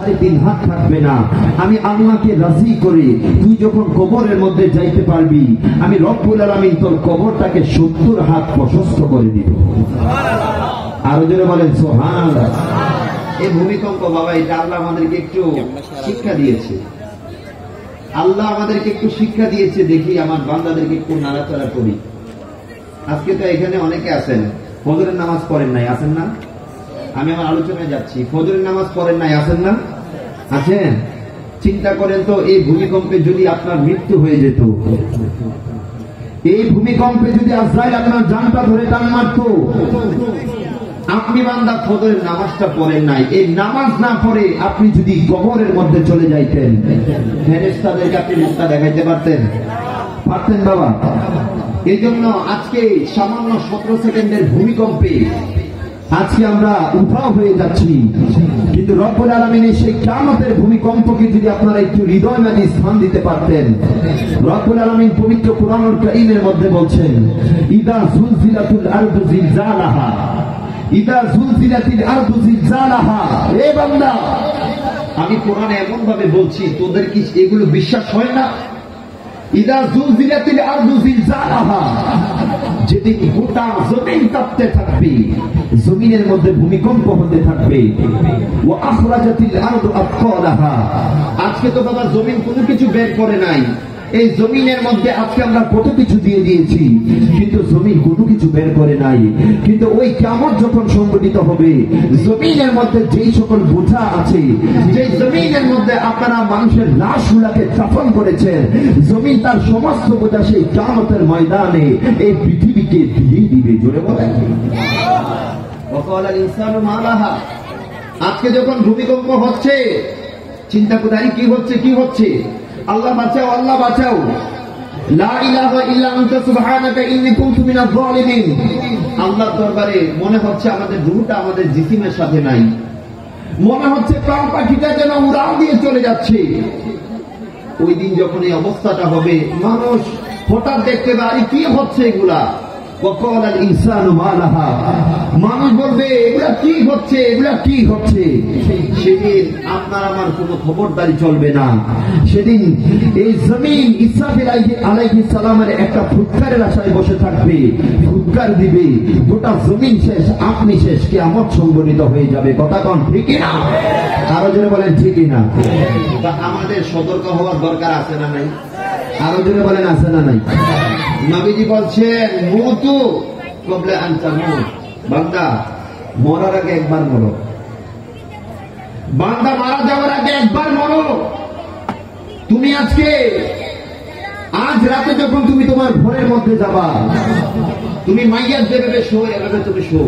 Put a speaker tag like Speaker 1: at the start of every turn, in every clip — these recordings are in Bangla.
Speaker 1: 3.5 হাত থাকবে না। আমি আল্লাহকে রাজি করে তুই যখন কবরের মধ্যে যাইতে পারবি, আমি রব্বুল আলামিন তোর কবরটাকে 70 হাত প্রশস্ত করে দিব। আরো জোরে বলেন সুবহানাল্লাহ। এই ভূমিকম্প বাবা, এটা আল্লাহ আমাদেরকে একটু শিক্ষা দিয়েছে। আল্লাহ আমাদেরকে একটু শিক্ষা দিয়েছে। দেখি আমার বান্দাদেরকে একটু নাড়াচাড়া করি। আজকে তো এখানে অনেকে আছেন ফজরের নামাজ পড়েন নাই, আছেন না? আমি আমার আলোচনায় যাচ্ছি। ফজরের নামাজ পড়েন নাই, আছেন না? আছেন। চিন্তা করেন তো, এই ভূমিকম্পে যদি আপনার মৃত্যু হয়ে যেত, এই ভূমিকম্পে যদি আজরাইল আপনার জানটা ধরে টান মারতো, আপনি বান্দা ফজরের নামাজটা পড়েন নাই, এই নামাজ না পড়ে আপনি যদি কবরের মধ্যে চলে যাইতেন, ফেরেশতাদেরকে আপনি মুখটা দেখাইতে পারতেন? পারতেন বাবা? এই জন্য আজকে সামান্য 17 সেকেন্ডের ভূমিকম্পে আজকে আমরা উধাও হয়ে যাচ্ছি। কিন্তু রব্বুল আলামিনের সেই কিয়ামতের ভূমিকম্পকে যদি আপনারা একটু হৃদয় মাঝে স্থান দিতে পারতেন, রব্বুল আলামিন পবিত্র কুরআনুল কারীমের মধ্যে বলছেন, ইদা যুলজিলাতুল আরদু জিলজালাহা, ইদা যুলজিলাতিল আরদু জিলজালাহা। এ বান্দা, আমি কোরআনে এমন ভাবে বলছি, তোদের কি এগুলো বিশ্বাস হয় না? ইদা যুলজিলাতিল আরদু জিলজালাহা, যেদিন গোটা জমিন কাঁপতে থাকবে, জমিনের মধ্যে ভূমিকম্প হতে থাকবে। ওয়া আখরাজাতিল আরদু আতকালাহা, আজকে তো বাবা জমিন কোনো কিছু বের করে নাই। এই জমিনের মধ্যে আজকে আমরা কত কিছু দিয়ে দিয়েছি, কিন্তু জমিন কোনো কিছু বের করে নাই। কিন্তু ওই কিয়ামত যখন সংঘটিত হবে, জমিনের মধ্যে যেই সকল বোঝা আছে, যে জমিনের মধ্যে আপনারা মানুষের লাশগুলাকে দাফন করেছেন, জমিন তার সমস্ত বোঝা সেই কিয়ামতের ময়দানে এই পৃথিবীকে দিয়ে দিবে। জোরে বলেন। ওয়াকালাল ইনসানু মা লাহা, আজকে যখন ভূমিকম্প হচ্ছে, চিন্তা করে কি হচ্ছে, কি হচ্ছে? আল্লাহ বাঁচাও, আল্লাহ বাঁচাও। লা ইলাহা ইল্লা আনতা সুবহানাকা ইন্নী কুনতু মিনাজ জালিমিন। আল্লাহর দরবারে মনে হচ্ছে আমাদের রূহটা আমাদের জিসিমের সাথে নাই। মনে হচ্ছে প্রাণ পাখিটা যেন উড়াল দিয়ে চলে যাচ্ছে। ওই দিন যখন এই অবস্থাটা হবে, মানুষ হঠাৎ দেখতে পারে কি হচ্ছে এগুলা। ওয়াকালাল ইনসানু মা লাহা, মানুষ বলবে এগুলা কি হচ্ছে, এগুলা কি হচ্ছে। সেদিন আপনার আমার কোনো খবরদারি চলবে না। সেদিন এই জমিন ইসরাফিল আলাইহিস সালামের একটা ফুৎকারের আশায় বসে থাকবে, ফুৎকার দিবে, গোটা জমিন শেষ, আপনি শেষ, কিয়ামত সংঘটিত হয়ে যাবে। কথা কোন ঠিক না? আরো জোরে বলেন ঠিক না? তা আমাদের সতর্ক হওয়ার দরকার আছে না নাই? আরো জোরে বলেন আছে না নাই? নবীজি বলছেন, মুতু কবলে আন তামুত, বান্দা মরার আগে একবার মরো। বান্দা মারা যাওয়ার আগে একবার মরো। তুমি আজকে আজ রাতে যখন তুমি তোমার ঘরের মধ্যে যাবা, তুমি মাইয়াত যেভাবে শো, এভাবে তুমি শো।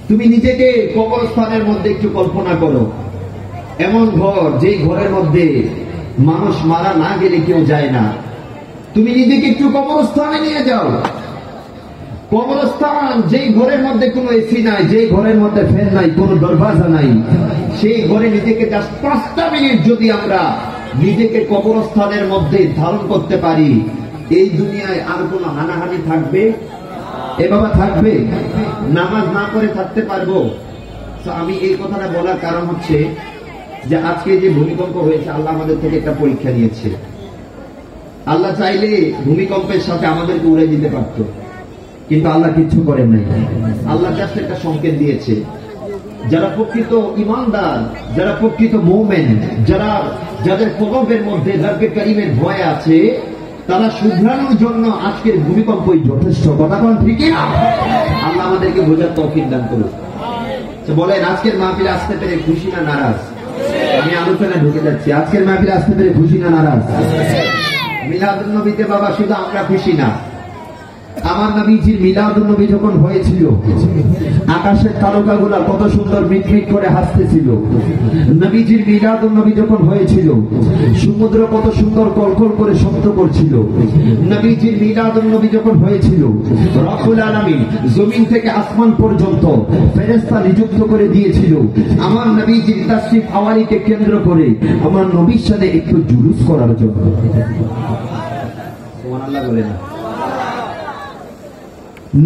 Speaker 1: তুমি নিজেকে কবরস্থানের মধ্যে একটু কল্পনা করো, এমন ঘর যেই ঘরের মধ্যে মানুষ মারা না গেলে কেউ যায় না। তুমি নিজেকে একটু কবরস্থানে নিয়ে যাও। কবরস্থান যেই ঘরের মধ্যে কোনো এসি নাই, যেই ঘরের মধ্যে ফ্যান নাই, কোনো দরওয়াজা নাই, সেই ঘরে নিজেকে জাস্ট 5টা মিনিট যদি আমরা নিজেকে কবরস্থানের মধ্যে ধারণ করতে পারি, এই দুনিয়ায় আর কোনো হানাহানি থাকবে? এ বাবা থাকবে? নামাজ না করে থাকতে পারবো? আমি এই কথাটা বলার কারণ হচ্ছে যে আজকে যে ভূমিকম্প হয়েছে, আল্লাহ আমাদের থেকে একটা পরীক্ষা নিয়েছে। আল্লাহ চাইলে ভূমিকম্পের সাথে আমাদেরকে উড়ে দিতে পারত, কিন্তু আল্লাহ কিচ্ছু করেন নাই। আল্লাহ জাস্ট একটা সংকেত দিয়েছে, যারা প্রকৃত ঈমানদার, যারা প্রকৃত মুমিন, যাদের কলবের মধ্যে রব্বে কারীমের ভয় আছে, তারা শুধরানোর জন্য আজকের ভূমিকম্পই যথেষ্ট। কথা কোন ঠিক না? আল্লাহ আমাদেরকে বোঝার তৌফিক দান করুন। বলেন, আজকের মাহফিলে আসতে পেরে খুশি না নারাজ? আমি আলোচনায় ঢুকে যাচ্ছি। আজকের মাহফিলে আসতে পেরে খুশি না নারাজ? মিলাদুন নবীতে বাবা শুধু আমরা খুশি না, আমার নবীজির মিলাদুন নবী যখন হয়েছিল, আকাশের তারকাগুলা কত সুন্দর মিটমিট করে হাসতেছিল। নবীজির মিলাদুন নবী যখন হয়েছিল, সমুদ্র কত সুন্দর কলকল করে শব্দ করছিল। নবীজির মিলাদুন নবী যখন হয়েছিল, রব্বুল আলামিন জমিন থেকে আসমান পর্যন্ত ফেরেশতা নিযুক্ত করে দিয়েছিল আমার নবীজির তাশরিফ আওয়ারিকে কেন্দ্র করে আমার নবীর সাথে একটু জুলুস করার জন্য। সুবহানাল্লাহ বলে না?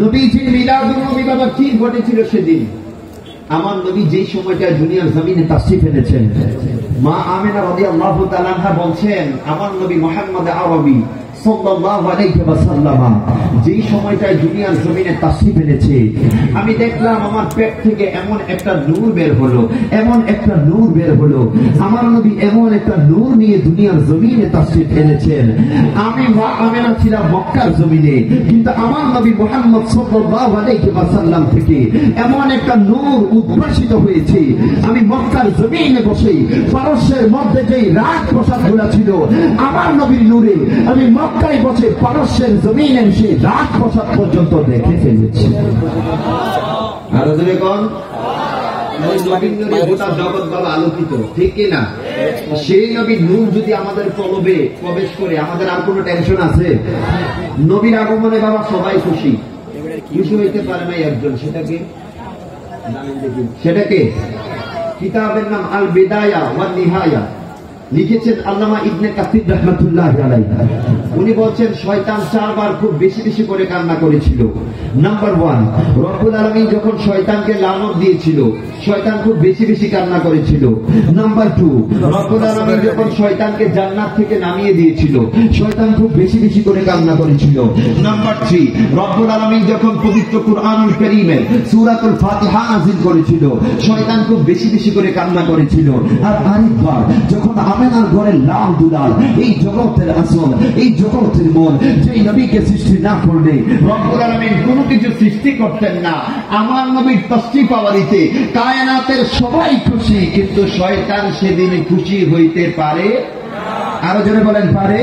Speaker 1: নবীজির মিলাদুন নবী বাবা কি ঘটেছিল সেদিন? আমার নবী যেই সময়টায় দুনিয়ার জমিনে তাশরীফ এনেছেন, মা আমিনা রাদিয়াল্লাহু তাআলা আনহা বলছেন, আমার নবী মুহাম্মদ আরবি সাল্লাল্লাহু আলাইহি ওয়াসাল্লাম যেই সময়টায় দুনিয়ার জমিনে তাশরীফ এনেছে, আমি দেখলাম আমার পেট থেকে এমন একটা নূর বের হলো, এমন একটা নূর বের হলো। আমার নবী এমন একটা নূর নিয়ে দুনিয়ার জমিনে তাশরীফ এনেছেন। আমি মা আমিনা ছিলাম মক্কার জমিনে, কিন্তু আমার নবী মুহাম্মদ সাল্লাল্লাহু আলাইহি ওয়াসাল্লাম থেকে এমন একটা নূর উদ্ভাসিত হয়েছে। আমি মক্কার জমিনে বসে পারস্যের মধ্যে যেই রাজপ্রাসাদগুলো ছিল, আমার নবীর নূরে আমি মক্কায় বসে পারস্যের জমিনে এসে রাজপ্রাসাদ পর্যন্ত দেখে ফেলেছি। আরো জোরে কোন গোটা জগৎ বাবা আলোকিত, ঠিক কিনা? সেই নবীর নূর যদি আমাদের কলবে প্রবেশ করে, আমাদের আর কোনো টেনশন আছে? নবীর আগমনে বাবা সবাই খুশি, খুশি হইতে পারে না একজন, সেটাকে কিতাবের নাম আল বিদায়া ওয়ান নিহায়া, লিখেছেন আল্লামা ইবনে কাসির রাহমাতুল্লাহ আলাইহি। উনি বলছেন শয়তান 4 বার খুব বেশি বেশি করে কান্না করেছিল। নাম্বার 1, রব্বুল আলামিন যখন শয়তানকে লানত দিয়েছিল, শয়তান খুব বেশি বেশি কান্না করেছিল। নাম্বার 2, রব্বুল আলামিন যখন শয়তানকে জান্নাত থেকে নামিয়ে দিয়েছিল, শয়তান খুব বেশি বেশি করে কান্না করেছিল। নাম্বার 3, রব্বুল আলামিন যখন পবিত্র কুরআনুল কারীমের সূরাতুল ফাতিহা নাযিল করেছিল, শয়তান খুব বেশি বেশি করে কান্না করেছিল। আর আরেকবার যখন আমেনার ঘরে লাল দুলাল, এই জগতের আসল, এই জগতের মন, যেই নবীকে সৃষ্টি না করলে রব্বুল আলামিন কোনো কিছু সৃষ্টি করতেন না। আমার নবীর তাশরীফ আওয়ারিতে কায়নাতের সবাই খুশি, কিন্তু শয়তান সেদিন খুশি হইতে পারে। আরো জোরে বলেন পারে?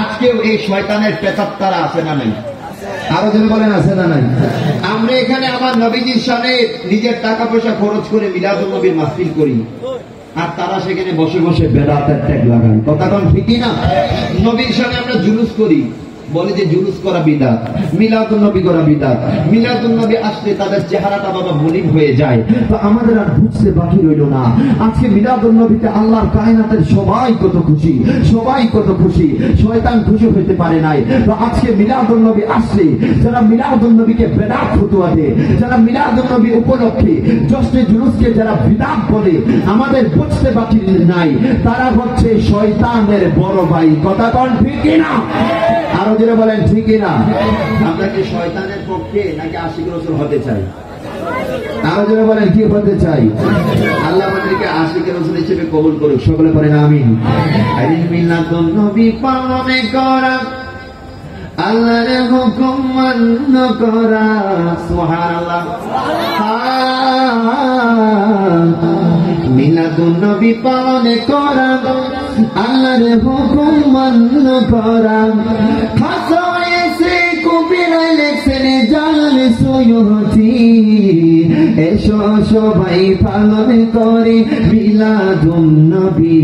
Speaker 1: আজকেও এই শয়তানের প্রেতাত্মারা আছে না নাই? আরো জোরে বলেন আছে না নাই? আমরা এখানে আমার নবীজির সামনে নিজের টাকা পয়সা খরচ করে মিলাদুন নবীর মাহফিল করি, আর তারা সেখানে বসে বসে বেদাতের ট্যাগ লাগায়। কথা কোন ঠিকই না? নবীর সামনে আমরা জুলুস করি, বলে যে জুলুস করা বিদআত, মিলাদুন নবী করা বিদআত। মিলাদুন নবী আসলে তাদের চেহারাটা বাবা মলিন হয়ে যায়। তো আমাদের আর বুঝতে বাকি রইল না, আজকে মিলাদুন নবীতে আল্লাহর কায়নাতের সবাই কত খুশি, সবাই কত খুশি, শয়তান খুশি হইতে পারে নাই। তো আজকে মিলাদুন নবী আসলে যারা মিলাদুন নবীকে বেদাত ফতোয়া দেয়, যারা মিলাদুন নবী উপলক্ষে জশ্নে জুলুসকে যারা বিদআত বলে, আমাদের বুঝতে বাকি নাই, তারা হচ্ছে শয়তানের বড় ভাই। কথা কোন ঠিকই না? আরো জোরে বলেন ঠিকই না? আমরা কি শয়তানের পক্ষে নাকি আশিক রাসূল হতে চাই? আরো জোরে বলেন কি হতে চাই? আল্লাহ আমাদেরকে আশিক রাসূল হিসেবে কবুল করুক, সকলে পড়েন আমিন। আইন মিলাদুন নবী পালন করা, আল্লাহর হুকুম মান্য করা, সুবহানাল্লাহ। মিলাদুন নবী পালন করা, আল্লাহর হুকুম মান্য করা, খাসায়ে সে কবিরা লেখছেন জালাল সৈয়দী, এসো সবাই পালন করে মিলাদুন নবী,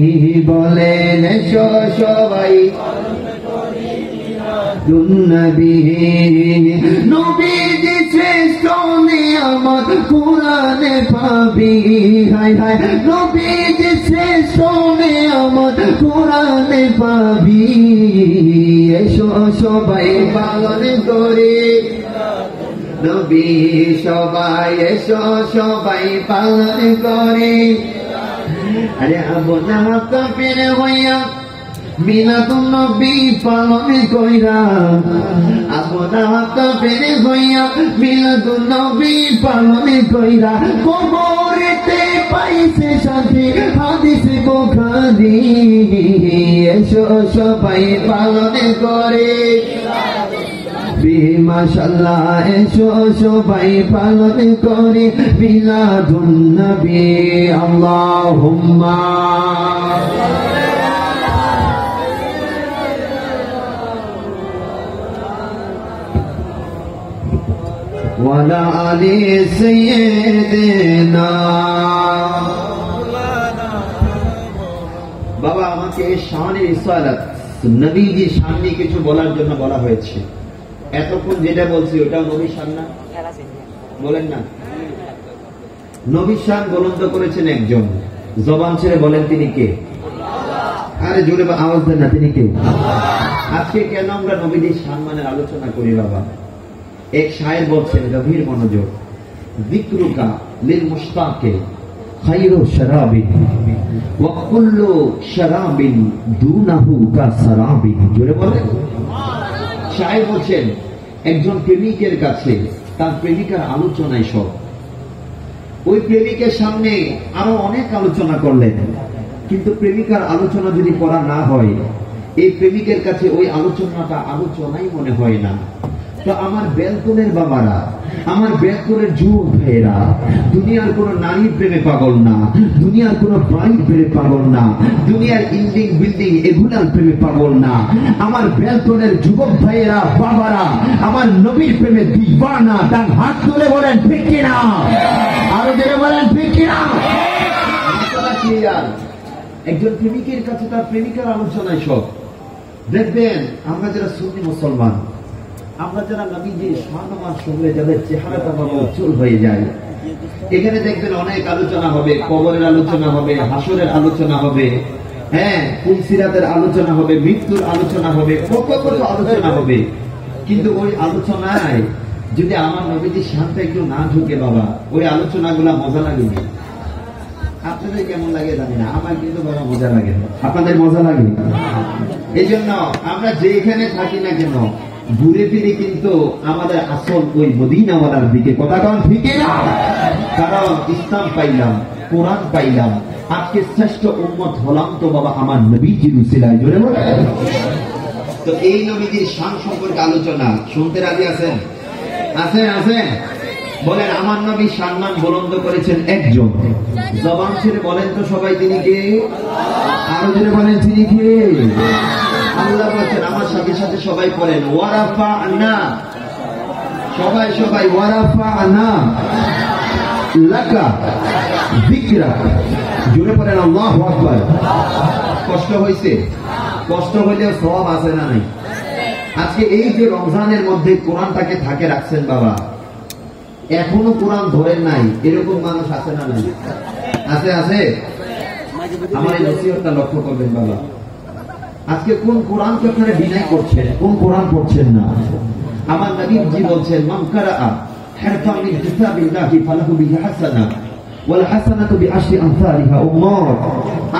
Speaker 1: বলেন এসো সবাই নবী। নবীজি শ্রেষ্ঠ নিয়ামত কুরআনে পাবি, হায় হায় নবীজি শ্রেষ্ঠ নিয়ামত কুরআনে পাবি, এসো সবাই পালন করে নবী, সবাই এসো সবাই পালন করে। আরে আবু লাহাব কাফির হইয়া মিলাদুন নবী পালন কইরা, আবু লাহাব কাফির হইয়া মিলাদুন নবী পালন কইরা, কবরেতে পাইছে শান্তি, হাদিস বুখারী, এসো সবাই পালন করে মাশাআল্লাহ, এসো সবাই পালন করে মিলাদুন নবী। আল্লাহুম্মা ওয়ালা আলি সাইয়্যিদিনা। বাবা আমাকে শানে রিসালাত, নবীজির শান নিয়ে কিছু বলার জন্য বলা হয়েছে। এতক্ষণ যেটা বলছি ওটাও নবীর শান না? বলেন না? নবীর শান বলন্দ করেছেন একজন, জবান ছেড়ে বলেন তিনি কে? আরে জোরে আওয়াজ দেন না, তিনি কে? আজকে কেন আমরা নবীজির সম্মানের আলোচনা করি বাবা? এক শায়ের বলছেন, গভীর মনোযোগ, যিকরুকা লিল মুশতাকে খায়রু শারাবিন ওয়া কুল্লু শারাবিন দুনাহু কাসারাবিন। জোরে বলেন। শায়ের বলছেন একজন প্রেমিকের কাছে তার প্রেমিকার আলোচনায় সব। ওই প্রেমিকের সামনে আরো অনেক আলোচনা করলেন, কিন্তু প্রেমিকার আলোচনা যদি পড়া না হয়, এই প্রেমিকের কাছে ওই আলোচনাটা আলোচনাই মনে হয় না। তো আমার বেলকনের বাবারা, আমার বেলকনের যুবক ভাইয়েরা, দুনিয়ার কোন নারীর প্রেমে পাগল না, দুনিয়ার কোন বাড়ির প্রেমে পাগল না, দুনিয়ার ইল্ডিং বিল্ডিং এগুলার প্রেমে পাগল না। আমার বেলকনের যুবক ভাইয়েরা, বাবারা, আমার নবীর প্রেমে দিবানা। তার হাত তুলে বলেন ঠিক কিনা, আরো জোরে বলেন ঠিক কিনা। একজন প্রেমিকের কাছে তার প্রেমিকার আলোচনায় সব। দেখবেন আমরা যারা সুন্নি মুসলমান, আমরা যারা নবীজির সম্মান শুনলে যাদের চেহারাটা বাবা উজ্জ্বল হয়ে যায়, এখানে দেখবেন অনেক আলোচনা হবে, কবরের আলোচনা হবে, হাসরের আলোচনা হবে, হ্যাঁ, ফুলসিরাতের আলোচনা হবে, মৃত্যুর আলোচনা হবে, কত কত আলোচনা হবে। কিন্তু ওই আলোচনায় যদি আমার নবীজির শান্তি একটু না ঢুকে বাবা, ওই আলোচনাগুলা মজা লাগে না। আপনাদের কেমন লাগে জানি না, আমার কিন্তু বাবা মজা লাগে। আপনাদের মজা লাগে? এই জন্য আমরা যেখানে থাকি না কেন ঘুরে ফিরে কিন্তু আমাদের আসল ওই মদিনাওয়ালার দিকে কথা কন ঠিক না। কারণ ইসলাম পাইলাম, কোরআন পাইলাম, আজকে শ্রেষ্ঠ উম্মত হলাম তো বাবা আমার নবীজির উসিলায়। জোরে বলে। তো এই নবীজির শান সম্পর্কে আলোচনা শুনতে রাজি আছেন? আছেন? আছেন? বলেন আমার নবী সম্মান বুলন্দ করেছেন একজন। জবান ছেড়ে বলেন তো সবাই তিনি কে? আরো জোরে বলেন তিনি কে? আল্লাহ বলেন। আমার সাথে সাথে সবাই পড়েন ওয়ারাফা'না। সবাই সবাই ওয়ারাফা'না লাকা যিকরাক। জোরে পড়েন আল্লাহু আকবার। কষ্ট হয়েছে? কষ্ট হইলেও সওয়াব আছে না নাই? আজকে এই যে রমজানের মধ্যে কোরআনটাকে থাকে রাখছেন বাবা, এখনো কোরআন ধরেন নাই এরকম মানুষ আছে না নাই? আছে? আছে? আমার এই নসিহতটা লক্ষ্য করবেন বাবা। আজকে কোন কোরআনকে আপনারা ডিনাই করছেন, কোন কোরআন পড়ছেন না? আমার নবীজি বলছেন মান কারাআ হারফান মিন কিতাবিল্লাহি ফালাহু বিহি হাসানাহ ওয়াল হাসানাতু বিআশরি আমসালিহা। উম্মত,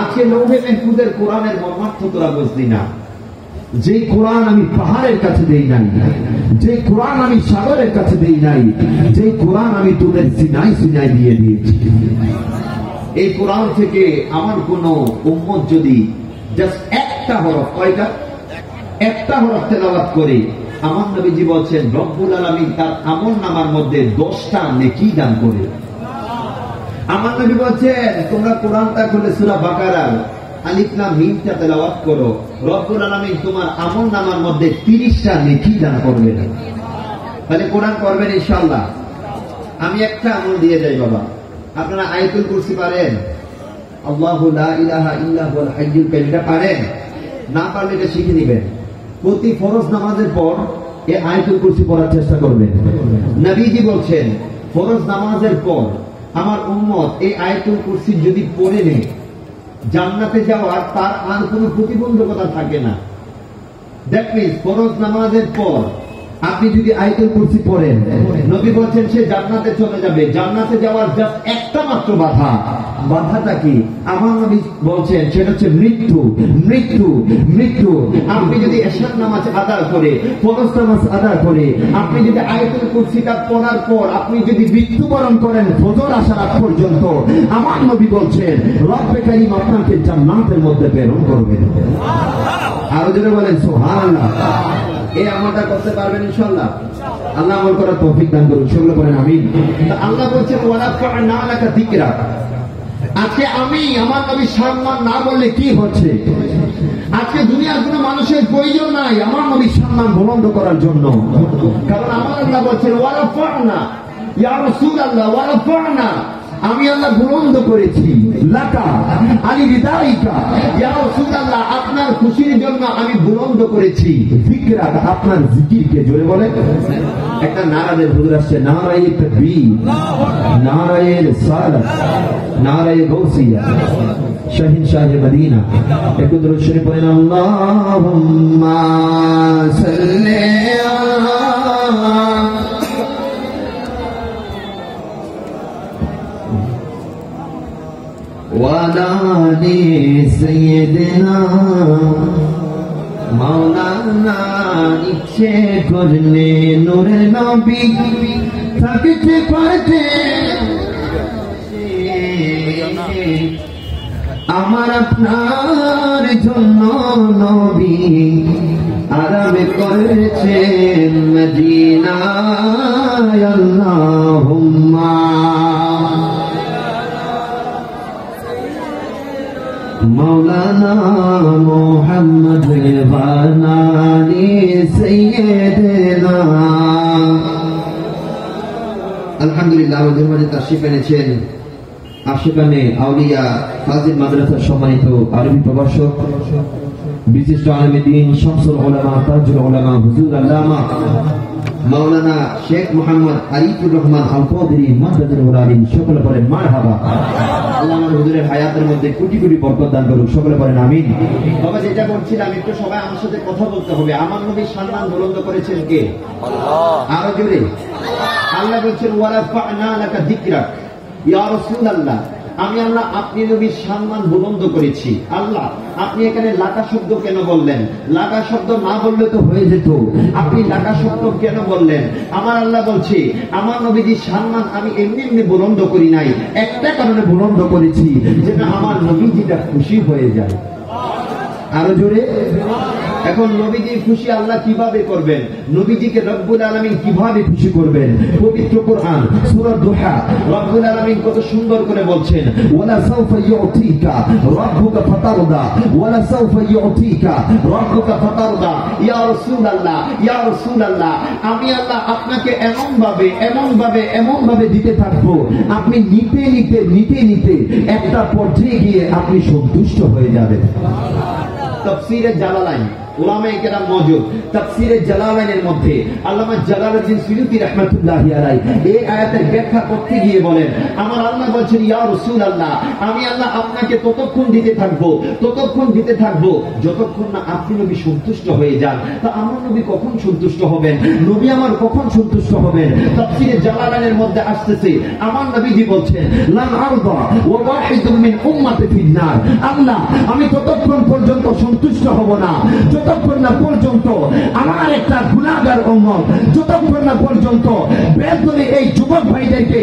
Speaker 1: আজকে লৌহে মাহফুজের কোরআনের মর্মার্থ তোরা বুঝলি না। যে কোরআন আমি পাহাড়ের কাছে দেই নাই, যে কোরআন আমি সাগরের কাছে দেই নাই, যে কোরআন আমি তোদের সিনাই সিনাই দিয়ে দিয়েছি, এই কোরআন থেকে আমার কোন উম্মত যদি জাস্ট একটা হরফ, কয়টা? একটা হরফ তেলাওয়াত করে, আমার নবীজি বলছেন রব্বুল আলামিন তার আমলনামার মধ্যে 10টা নেকি দান করে। আমার নবী বলছেন তোমরা কোরআনটা খুলে সূরা বাকারার আলিফ লাম মিমটা তেলাওয়াত করো, রব্বুল আলামিন তোমার আমলনামার মধ্যে 30টা নেকি দান করবেন। তাহলে কোরআন করবেন ইনশাআল্লাহ। আমি একটা আমল দিয়ে যাই বাবা, আপনারা আয়াতুল কুরসি পারেন? আল্লাহু লা ইলাহা ইল্লা হুয়াল হাইয়ুল কাইয়্যুম এটা পারেন? না পারলে এটা শিখে নেবেন। প্রতি ফরজ নামাজের পর এই আয়াতুল কুরসি পড়ার চেষ্টা করবেন। নবীজি বলছেন ফরজ নামাজের পর আমার উম্মত এই আয়াতুল কুরসি যদি পড়ে নেয়, জান্নাতে যাওয়ার তার আর কোনো প্রতিবন্ধকতা থাকে না। দ্যাট মিন্স ফরজ নামাজের পর আপনি যদি আয়াতুল কুরসি পড়েন, নবী বলছেন সে জান্নাতে চলে যাবে। জান্নাতে যাওয়ার জাস্ট একটা মাত্র বাধা। বাধাটা কি? আমার নবী বলছেন সেটা হচ্ছে মৃত্যু। মৃত্যু, মৃত্যু। আপনি যদি এশার নামাজ আদায় করে, ফরজ নামাজ আদায় করে, আপনি যদি আয়াতুল কুরসিটা পড়ার পর আপনি যদি মৃত্যুবরণ করেন ফজর আসার আগ পর্যন্ত, আমার নবী বলছেন রব্বে কারীম আপনাকে জান্নাতের মধ্যে প্রেরণ করবেন। আরো জোরে বলেন সুবহানাল্লাহ। এই আমলটা করতে পারবেন ইনশাআল্লাহ? আল্লাহ আমল করার তৌফিক দান করুন। সকলে বলেন আমিন। আল্লাহ বলছেন ওয়ারাফা'না লাকা যিকরাক। আজকে আমি আমার নবীর সম্মান না বললে কি হচ্ছে? আজকে দুনিয়ার কোন মানুষের প্রয়োজন নাই আমার নবীর সম্মান বুলন্দ করার জন্য। কারণ আমার আল্লাহ বলছেন ওয়ারাফা'না ইয়া রাসূলুল্লাহ ওয়ারাফা'না, আমি আল্লাহ বুলন্দ করেছি লাকা আলি রিদাইকা ইয়া রাসূলুল্লাহ, আপনার খুশির জন্য আমি বুলন্দ করেছি যিকরাক, আপনার জিকিরকে। জোরে বলেন। একটা নারাদের হুজুর আসছে, নারায়ে তাকবীর, নারায়ে রিসালাত, নারায়ে গাউসিয়া, শাহিন শাহে মদিনা। একটু দরুদ শরীফ পড়েন। আল্লাহুম্মা সাল্লি আলা ওয়ালা আলি সাইয়্যিদিনা মাওলানা ইচ্ছে করলে নূরের নবী থাকতে পারতে আমার আপনার জন্য নবী আরাম করেছেন মদিনায় আল্লাহুম্মা মৌলানা মুহাম্মদ বানানি সাইয়্যিদিনা। আলহামদুলিল্লাহ আমাদের মাঝে তাশরীফ এনেছেন আশিকানে আউলিয়া ফাজিল মাদ্রাসার সম্মানিত আরবি প্রভাষক বিশিষ্ট আলেম দ্বীন শামসুল উলামা তাজুল উলামা হুজুর আল্লামা মাওলানা শেখ মোহাম্মদ আরিফুর রহমান আল কদরি মাদ্দাতুল আলিম। সকলে বলেন মারহাবা। আল্লাহ আমার হুজুরের হায়াতের মধ্যে কোটি কোটি বরকত দান করুক। সকলে বলেন আমিন। বাবা যেটা বলছিলাম একটু সবাই আমার সাথে কথা বলতে হবে। আমার নবীর সম্মান বুলন্দ করেছেন কে? আল্লাহ। আরো জোরে। আল্লাহ বলছেন ওয়ারাফা'না লাকা যিকরাক ইয়া রাসূলুল্লাহ, আমি আল্লাহ আপনি নবীর সম্মান বুলন্দ করেছি। আল্লাহ আপনি এখানে লাকা শব্দ কেন বললেন? লাকা শব্দ না বললে তো হয়ে যেত, আপনি লাকা শব্দ কেন বললেন? আমার আল্লাহ বলছে আমার নবীজির সম্মান আমি এমনি এমনি বুলন্দ করি নাই, একটা কারণে বুলন্দ করেছি যেন আমার নবীজিটা খুশি হয়ে যায়। আরো জোরে। এখন নবীজির খুশি আল্লাহ কিভাবে করবেন? নবীজিকে রব্বুল আলামিন কিভাবে খুশি করবেন? পবিত্র কোরআন সূরা দুহা রব্বুল আলামিন কত সুন্দর করে বলছেন, ওয়ালা সাউফা ইউতিকা রাব্বুকা ফাতারদা ওয়ালা সাউফা ইউতিকা রাব্বুকা ফাতারদা ইয়া রাসূলুল্লাহ ইয়া রাসূলুল্লাহ, আমি আল্লাহ আপনাকে এমন ভাবে দিতে থাকবো আপনি নিতে নিতে নিতে নিতে একটা পর্যায়ে গিয়ে আপনি সন্তুষ্ট হয়ে যাবেন। তাফসীরে জালালাইন উলামায়ে কেরাম মওজুদ, তাফসীরে জালালাইনের মধ্যে আল্লামা জালালউদ্দিন সুয়ুতী রাহমাতুল্লাহি আলাইহি এই আয়াতের ব্যাখ্যা করতে গিয়ে বলেন, আমার আল্লাহ বলছেন ইয়া রাসূলুল্লাহ, আমি আল্লাহ আপনাকে ততক্ষণ দিতে থাকবো যতক্ষণ না আপনি নবী সন্তুষ্ট হয়ে যান। তা আমার নবী কখন সন্তুষ্ট হবেন? নবী আমার কখন সন্তুষ্ট হবেন? তাফসীরে জালালাইনের মধ্যে আসতেছে আমার নবীজি বলছেন লান আরদা ওয়া ওয়াহিদুম মিন উম্মতি ফিন্নার, আল্লাহ আমি ততক্ষণ পর্যন্ত সন্তুষ্ট হব না যতক্ষণ না পর্যন্ত আমার একটা গুনাহগার উম্মত, যতক্ষণ না পর্যন্ত বেদলি এই যুবক ভাইদেরকে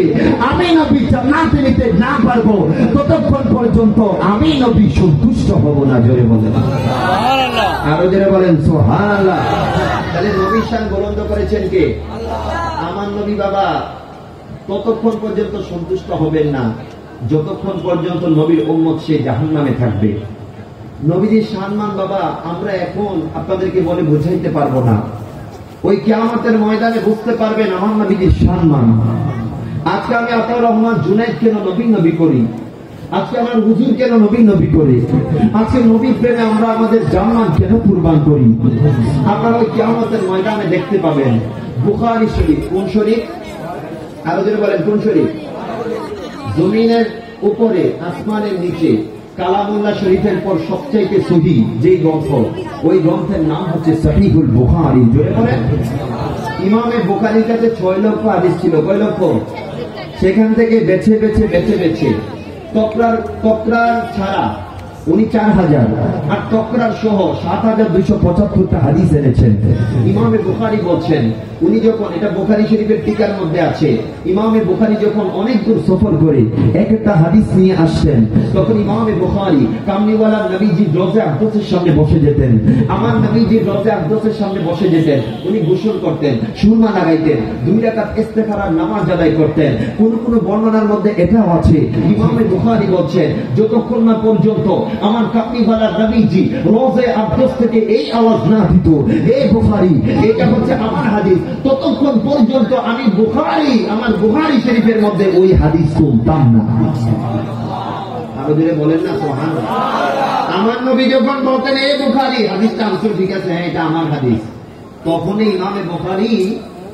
Speaker 1: আমি নবী জান্নাতে নিতে না পারবো ততক্ষণ পর্যন্ত আমি নবী সন্তুষ্ট হব না। জোরে বলেন সুবহানাল্লাহ। আরো জোরে বলেন সুবহানাল্লাহ। তাহলে নবীর শান বুলন্দ করেছেন কে? আল্লাহ। আমার নবী বাবা ততক্ষণ পর্যন্ত সন্তুষ্ট হবেন না যতক্ষণ পর্যন্ত নবীর উম্মত সে জাহান্নামে থাকবে। নবীজির সম্মান বাবা আমরা এখন আপনাদেরকে বলে বোঝাইতে পারবো না। ওই কিয়ামতের ময়দানে বুঝতে পারবেন আমার নবীজির সম্মান। আজকে আমি আতাউর রহমান জুনাইদ কেন নবী করি? আজকে আমার হুজুর কেন নবী করি? আজকে নবীর প্রেমে আমরা আমাদের জান কেন কুরবান করি? আপনারা ওই কিয়ামতের ময়দানে দেখতে পাবেন। বুখারী শরীফ কোন শরীফ? আরো যদি বলেন কোন শরীফ? জমিনের উপরে আসমানের নিচে কালামুল্লাহ শরীফের পর সবচাইতে সহিহ যেই গ্রন্থ, ওই গ্রন্থের নাম হচ্ছে সহিহুল বুখারী। জোরে বলেন। ইমামে বুখারীর কাছে 6 লক্ষ হাদিস ছিল। কয় লক্ষ? সেখান থেকে বেছে বেছে তকরার ছাড়া উনি 4000 আর তকরার সহ 7275টা হাদিস এনেছেন। ইমামে বুখারী বলছেন উনি যখন, এটা বুখারী শরীফের টিকার মধ্যে আছে, ইমামে বুখারী যখন অনেক দূর সফর করে এক একটা হাদিস নিয়ে আসতেন তখন ইমামে বুখারী কামলিওয়ালা নবীজির রওজা আকদসের সামনে বসে যেতেন। আমার নবীজির রওজা আকদসের সামনে বসে যেতেন, উনি গোসল করতেন, সুরমা লাগাইতেন, 2 রাকাত ইস্তেখারার নামাজ আদায় করতেন। কোন বর্ণনার মধ্যে এটাও আছে ইমামে বুখারী বলছেন যতক্ষণ না পর্যন্ত আমার কামলিওয়ালা নবীজি রওজা আকদস থেকে এই আওয়াজ না দিত, এই বুখারী এটা হচ্ছে আমার হাদিস, ততক্ষণ পর্যন্ত আমি আমার বুখারী শরীফের মধ্যে ওই হাদিস শুনতাম না। আরো ধীরে বলেন না সুবহানাল্লাহ। আমার নবী যখন বলতেন এই বুখারী হাদিসটা আনসার ঠিক আছে, হ্যাঁ এটা আমার হাদিস, তখনই ইমামে বুখারী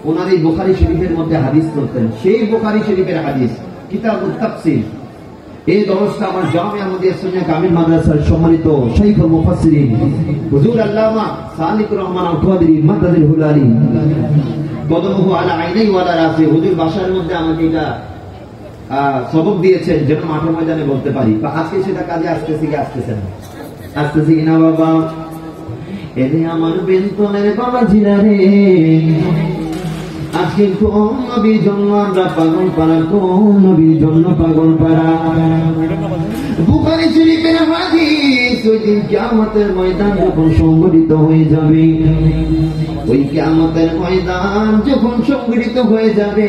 Speaker 1: ওনার এই বুখারী শরীফের মধ্যে হাদিস করতেন। সেই বুখারী শরীফের হাদিস কিতাবুত তাফসীর, এই দরসটা আমার জামিয়া আহমদিয়া সুন্নাহ কামিল মাদ্রাসার সম্মানিত শাইখুল মুফাসসিরিন হুজুর আল্লামা সালিকুর রহমান আল কদরি মাদ্দাতুল আলিম কদমহু আলা আইনাই ওয়ালা রাসি, হুজুর বাসার মধ্যে আমাকে এটা সবক দিয়েছেন যেন মাঠে ময়দানে বলতে পারি, বা আজকে সেটা কাজে আসতেছে কি আসতেছেন, আসতেছে কিনা বাবা? এনে আমার বেন্তনের বাবা জিরারে, আজকে কোন নবীর জন্য আমরা পাগল পাড়া, কোন নবীর জন্য পাগল পাড়া? বুখারী শরীফের হাদিস, ওই দিন কিয়ামতের ময়দান যখন সংগঠিত হয়ে যাবে, ওই কিয়ামতের ময়দান যখন সংগঠিত হয়ে যাবে,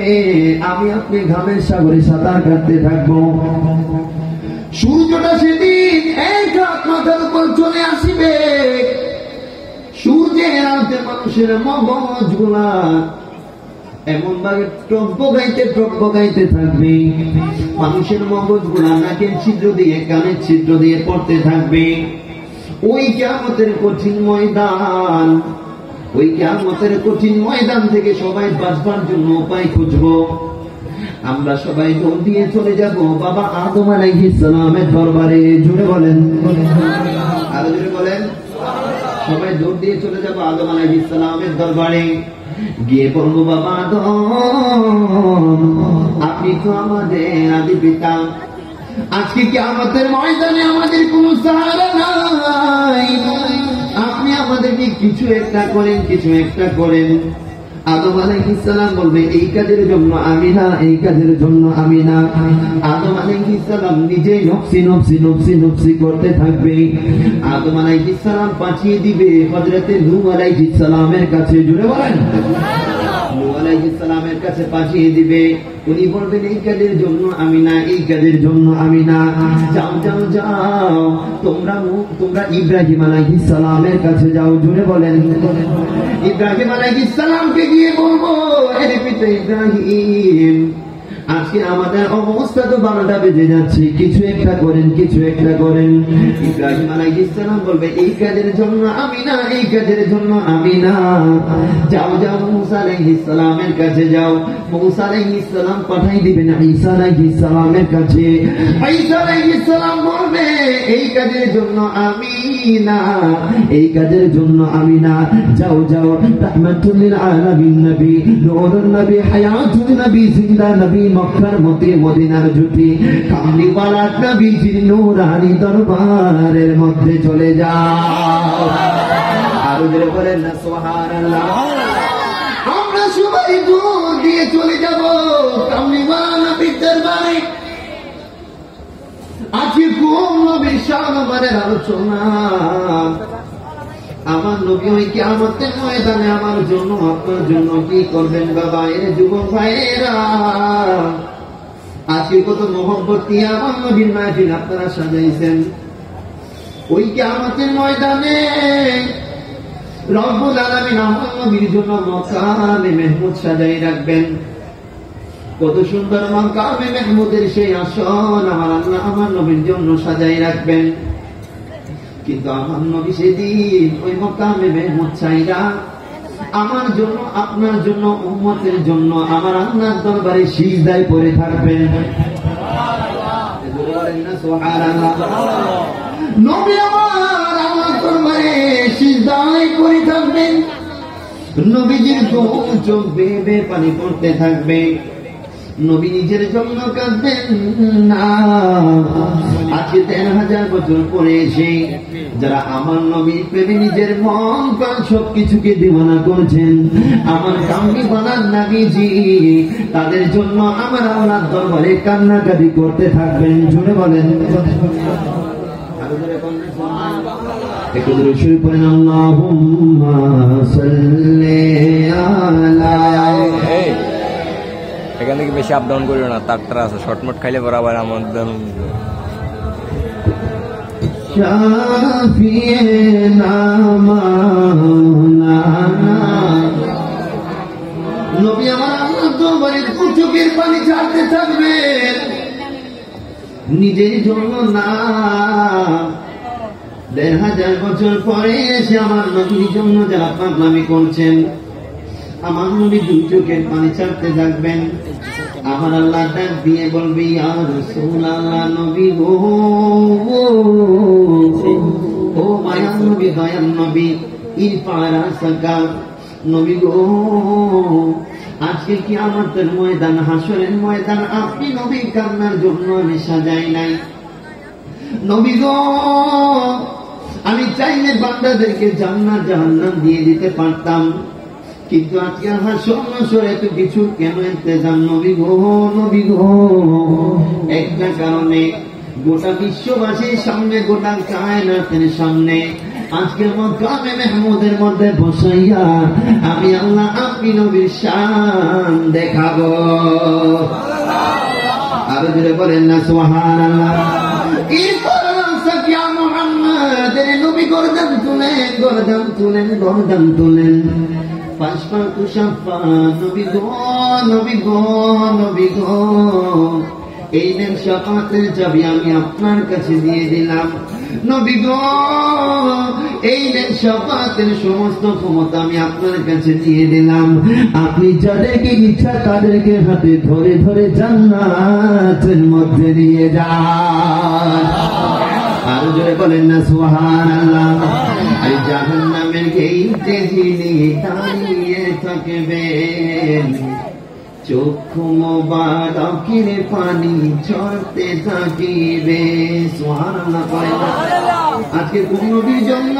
Speaker 1: আমি আপনি ঘামের সাগরে সাঁতার কাটতে থাকবো। সূর্যটা সেদিন এক হাত মাথার উপর চলে আসিবে। সূর্যের আলোতে মানুষের মগজগুলা এমন ভাবে টকবগাইতে থাকবে, মানুষের মগজগুলা নাকের ছিদ্র দিয়ে কানের ছিদ্র দিয়ে পড়তে থাকবে। ওই কিয়ামতের কঠিন ময়দান, ওই কিয়ামতের কঠিন ময়দান থেকে সবাই বাঁচবার জন্য উপায় খুঁজবো। আমরা সবাই দৌড় দিয়ে চলে যাব বাবা আদম আলাইহিস সালামের দরবারে। জোরে বলেন, আরো জোরে বলেন। সবাই দৌড় দিয়ে চলে যাব আদম আলাইহিস সালামের দরবারে। গিয়ে বলবো, বাবা আদম, আপনি তো আমাদের আদি পিতা, আজকে কিয়ামতের ময়দানে আমাদের কোনো সাহারা নাই, আপনি আমাদেরকে কিছু একটা করেন, কিছু একটা করেন। আদম আলাইহিস সালাম বলবে, এই কাজের জন্য আমি না, এই কাজের জন্য আমি না। আদম আলাইহিস সালাম নিজেই নফসি নফসি নফসি নফসি করতে থাকবে। আদম আলাইহিস সালাম পাঠিয়ে দিবে হযরতে নূহ আলাইহিস সালামের কাছে। জুড়ে বলেন, নূহ আলাইহিস সালামের কাছে পাঠিয়ে দিবে। উনি বলবেন, এই কাজের জন্য আমি না, এই কাজের জন্য আমি না। যাও যাও যাও, তোমরা ইব্রাহিম আলাইহিস সালামের কাছে যাও। জুড়ে বলেন, ইব্রাহিম আলাইহিস সালামকে গিয়ে বলবো, এর পিতা ইব্রাহিম, আজকে আমাদের অবস্থা তো 12টা বেজে যাচ্ছে, কিছু একটা করেন, কিছু একটা করেন। ইব্রাহিম আলাইহিস সালাম বলবে, এই কাজের জন্য আমি না, এই কাজের জন্য আমি না। যাও যাও, মুসা আলাইহিস সালামের কাছে যাও। মুসা আলাইহিস সালাম পাঠাই দিবেন ঈসা আলাইহিস সালামের কাছে। ঈসা আলাইহিস সালাম বলবে, এই কাজের জন্য আমি না, এই কাজের জন্য আমি না। যাও যাও, রাহমাতুল লিল আলামিন নবী, নূরুন নবী, হায়াতুন নবী, জিন্দা নবী, মক্কার মতি, মদিনার জুতি, কামলিওয়ালা নবীজির নূরানি দরবারের মধ্যে চলে যাও। আর জোরে বলেন না সুবহানাল্লাহ। আমরা সবাই দূর দিয়ে চলে যাব কামলিওয়ালা নবীর দরবারে। আজকে কোন নবীর শানবারের আলোচনা। আমার নবী ওই কিয়ামতের ময়দানে আমার জন্য, আপনার জন্য কি করবেন বাবা? এর যুবক ভাইয়েরা, আজকে কত মহব্বত দিয়ে আমার নবীর মাহফিল আপনারা সাজাইছেন। ওই কিয়ামতের ময়দানে রব্বুল আলামিন আমার নবীর জন্য মাকামে মাহমুদ সাজাই রাখবেন। কত সুন্দর মাকামে মাহমুদের সেই আসন আমার আল্লাহ আমার নবীর জন্য সাজাই রাখবেন। কিন্তু আমার নবী সেদিন ওই মাকামে মাহমুদ চাইরা আমার জন্য, আপনার জন্য, উম্মতের জন্য আমার আল্লাহর দরবারে সিজদায় পড়ে থাকবেন। সুবহানাল্লাহ। নবী আমার আল্লাহর দরবারে সিজদায় পড়ে থাকবেন। নবীজির চোখ বেয়ে বেয়ে পানি পড়তে থাকবে। নবী নিজের জন্য কাঁদবেন না। আজকে 13,000 বছর পরে এসে যারা আমার নবীর প্রেমে নিজের মন প্রাণ সবকিছুকে দিওয়ানা করছেন, আমার কামলি বানান নবীজি, তাদের জন্য আমার আল্লাহর দরবারে কান্নাকাটি করতে থাকবেন। জুড়ে বলেন, একটু দূরে শুরু করেন, আল্লাহুম্মা সাল্লি আলা।
Speaker 2: এখান থেকে বেশি আপ ডাউন করিও না, তারটা আছে, শর্টমট খাইলে পর আবার আমাদের
Speaker 1: নবী আমার আল্লাহর দরবারে চোখের পানি ছাড়তে থাকবেন নিজের জন্য না। 1,500 বছর পরে এসে আমার নবীর জন্য যারা পাগলামি করছেন, আমার নবী দুই চোখের পানি ছাড়তে থাকবেন। আমার আল্লাহ ডাক দিয়ে বলবি, ইয়া রাসূলুল্লাহ, নবী গো, ও মায়ার নবী, দয়ার নবী, ইরফা রাসাকা, নবী গো, আজকে কিয়ামতের ময়দান, হাসরের ময়দান আপনি নবী কান্নার জন্য আমি সাজাই নাই। নবী গো, আমি চাইলে বান্দাদেরকে জান্নাত জাহান্নাম দিয়ে দিতে পারতাম, কিন্তু আজকে হাসরে তো কিছু কেন ইন্তজাম নবী গো, নবী গো, একটা কারণে গোটা বিশ্ববাসীর সামনে, গোটা কায়নাতের সামনে আজকে মকামে মাহমুদের মধ্যে বসাইয়া আমি আল্লাহ আপনি নবীর শান দেখাবো। আরো জোরে বলেন না সুবহানাল্লাহ। নবী গর্দান তুলেন, গর্দান তুলেন, গর্দান তুলেন। পাঁচপা কুশাফা নবী গো, নবী গো, নবী গো, এই নেন শাফাতের চাবি আমি আপনার কাছে দিয়ে দিলাম। নবী গো, এই নেন শাফাতের সমস্ত ক্ষমতা আমি আপনার কাছে দিয়ে দিলাম। আপনি যাদেরকে ইচ্ছা তাদেরকে হাতে ধরে ধরে জান্নাতের মধ্যে নিয়ে যান। আর জোরে বলেন না সুবহানাল্লাহ। আর জাহান্নামের গেইটে যিনি দাঁড়িয়ে থাকবেন, চক্ষু মোবারকের পানি ঝরতে থাকিবে। সুবহানাল্লাহ পড়েন। আজকে কোন নবীর জন্য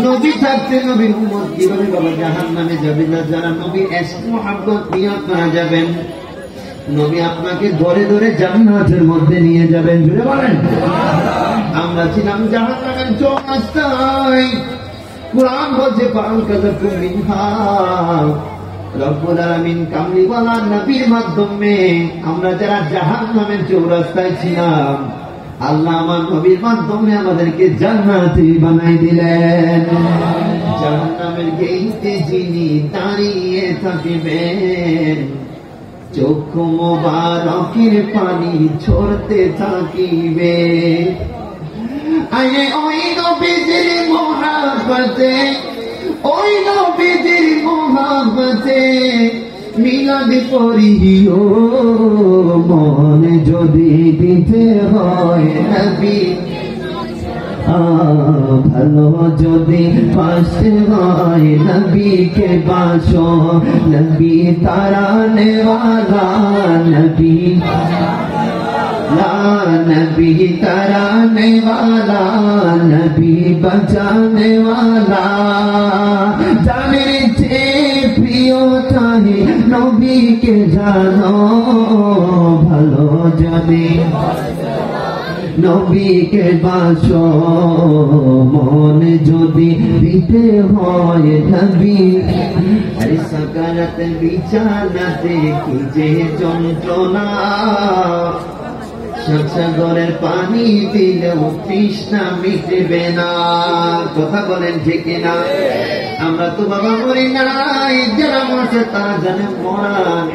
Speaker 1: নবী থাকতে নবীর উম্মত কিভাবে বাবা জাহান্নামে যাবে না? যারা নবীর ইশক মুহাব্বত নিয়ে আপনারা যাবেন, নবী আপনাকে ধরে ধরে জান্নাতের মধ্যে নিয়ে যাবেন। জুড়ে বলেন। আমরা ছিলাম জাহান্নামের চৌরাস্তায়, কুরআন বলছে পাল কাযাকুম মিনহা, রব্বুল আলামিন কামলিওয়ালা নবীর মাধ্যমে আমরা যারা জাহান্নামের চৌরাস্তায় ছিলাম, আল্লাহ আমার নবীর মাধ্যমে আমাদেরকে জান্নাতি বানাই দিলেন। জাহান্নামের গেইটে যিনি দাঁড়িয়ে থাকিবেন, চক্ষু মোবারকের পানি ঝরতে থাকিবে। আয়ে ওই নবীজির মোহাব্বতে, ওই নবীজির মোহাব্বতে মিলাদ পড়িও মন যদি দিতে হয় নবী, ভালো যদি পাশে হয় নবীকে বাসো, নবী তারানে ওয়ালা, নবী নবী তারানে ওয়ালা, নবী বাঁচানে ওয়ালা। জানের চেয়ে প্রিয় তাহে নবীকে জানো, ভালো যদি নবীকে বাসো মন যদি দিতে হয় নবী। আরে সাকারাতে বিছানাতে কি যে যন্ত্রণা, সাগরের পানি দিলেও তৃষ্ণা মিটবে না। কথা বলেন ঠিক না? আমরা তো বাবা মরি নাই, যারা মরছে তারা জানে মরার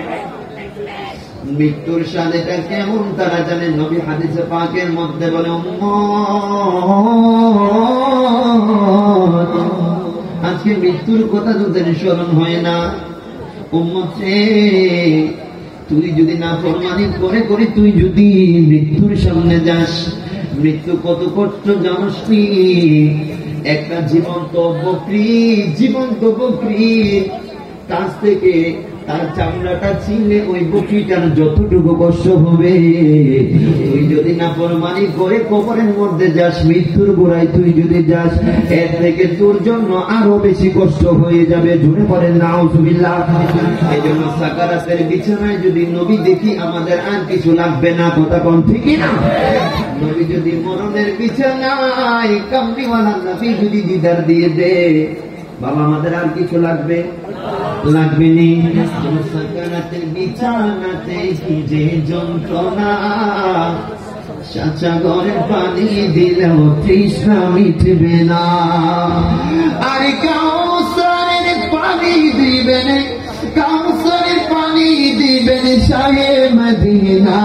Speaker 1: মৃত্যুর সাথেটা কেমন তারা জানে। নবী হাদিসে পাকের মধ্যে বলে, আজকে মৃত্যুর কথা তোদের স্মরণ হয় না। উম্মত রে, তুই যদি না ফরমানি করে করে তুই যদি মৃত্যুর সামনে যাস, মৃত্যু কত কষ্ট জানোস নি? একটা জীবন্ত বকরি, জীবন্ত বকরির কাছ থেকে তার চামড়াটা ছিঁড়লে ওই বকরিটার যতটুকু কষ্ট হবে, তুই যদি না ফরমানি করে কবরের মধ্যে যাস, মৃত্যুর গোড়ায় তুই যদি যাস, এর থেকে তোর জন্য আরো বেশি কষ্ট হয়ে যাবে। জুড়ে পড়েন নাউজুবিল্লাহ। এই জন্য সাকারাতের বিছানায় যদি নবী দেখি আমাদের আর কিছু লাগবে না। কথা কোন ঠিকই না? নবী যদি মরণের বিছানায় কামলিওয়ালা নবী যদি দিদার দিয়ে দে, বাবা আমাদের আর কিছু লাগবে লাগবে নি। সাকারাতের বিছানাতে কি যে যন্ত্রণা, সাগরের পানি দিলেও তৃষ্ণা মিটবে না। আর কাউসারের পানি দিবেন, কাউসারের পানি দিবেন শাহে মদিনা,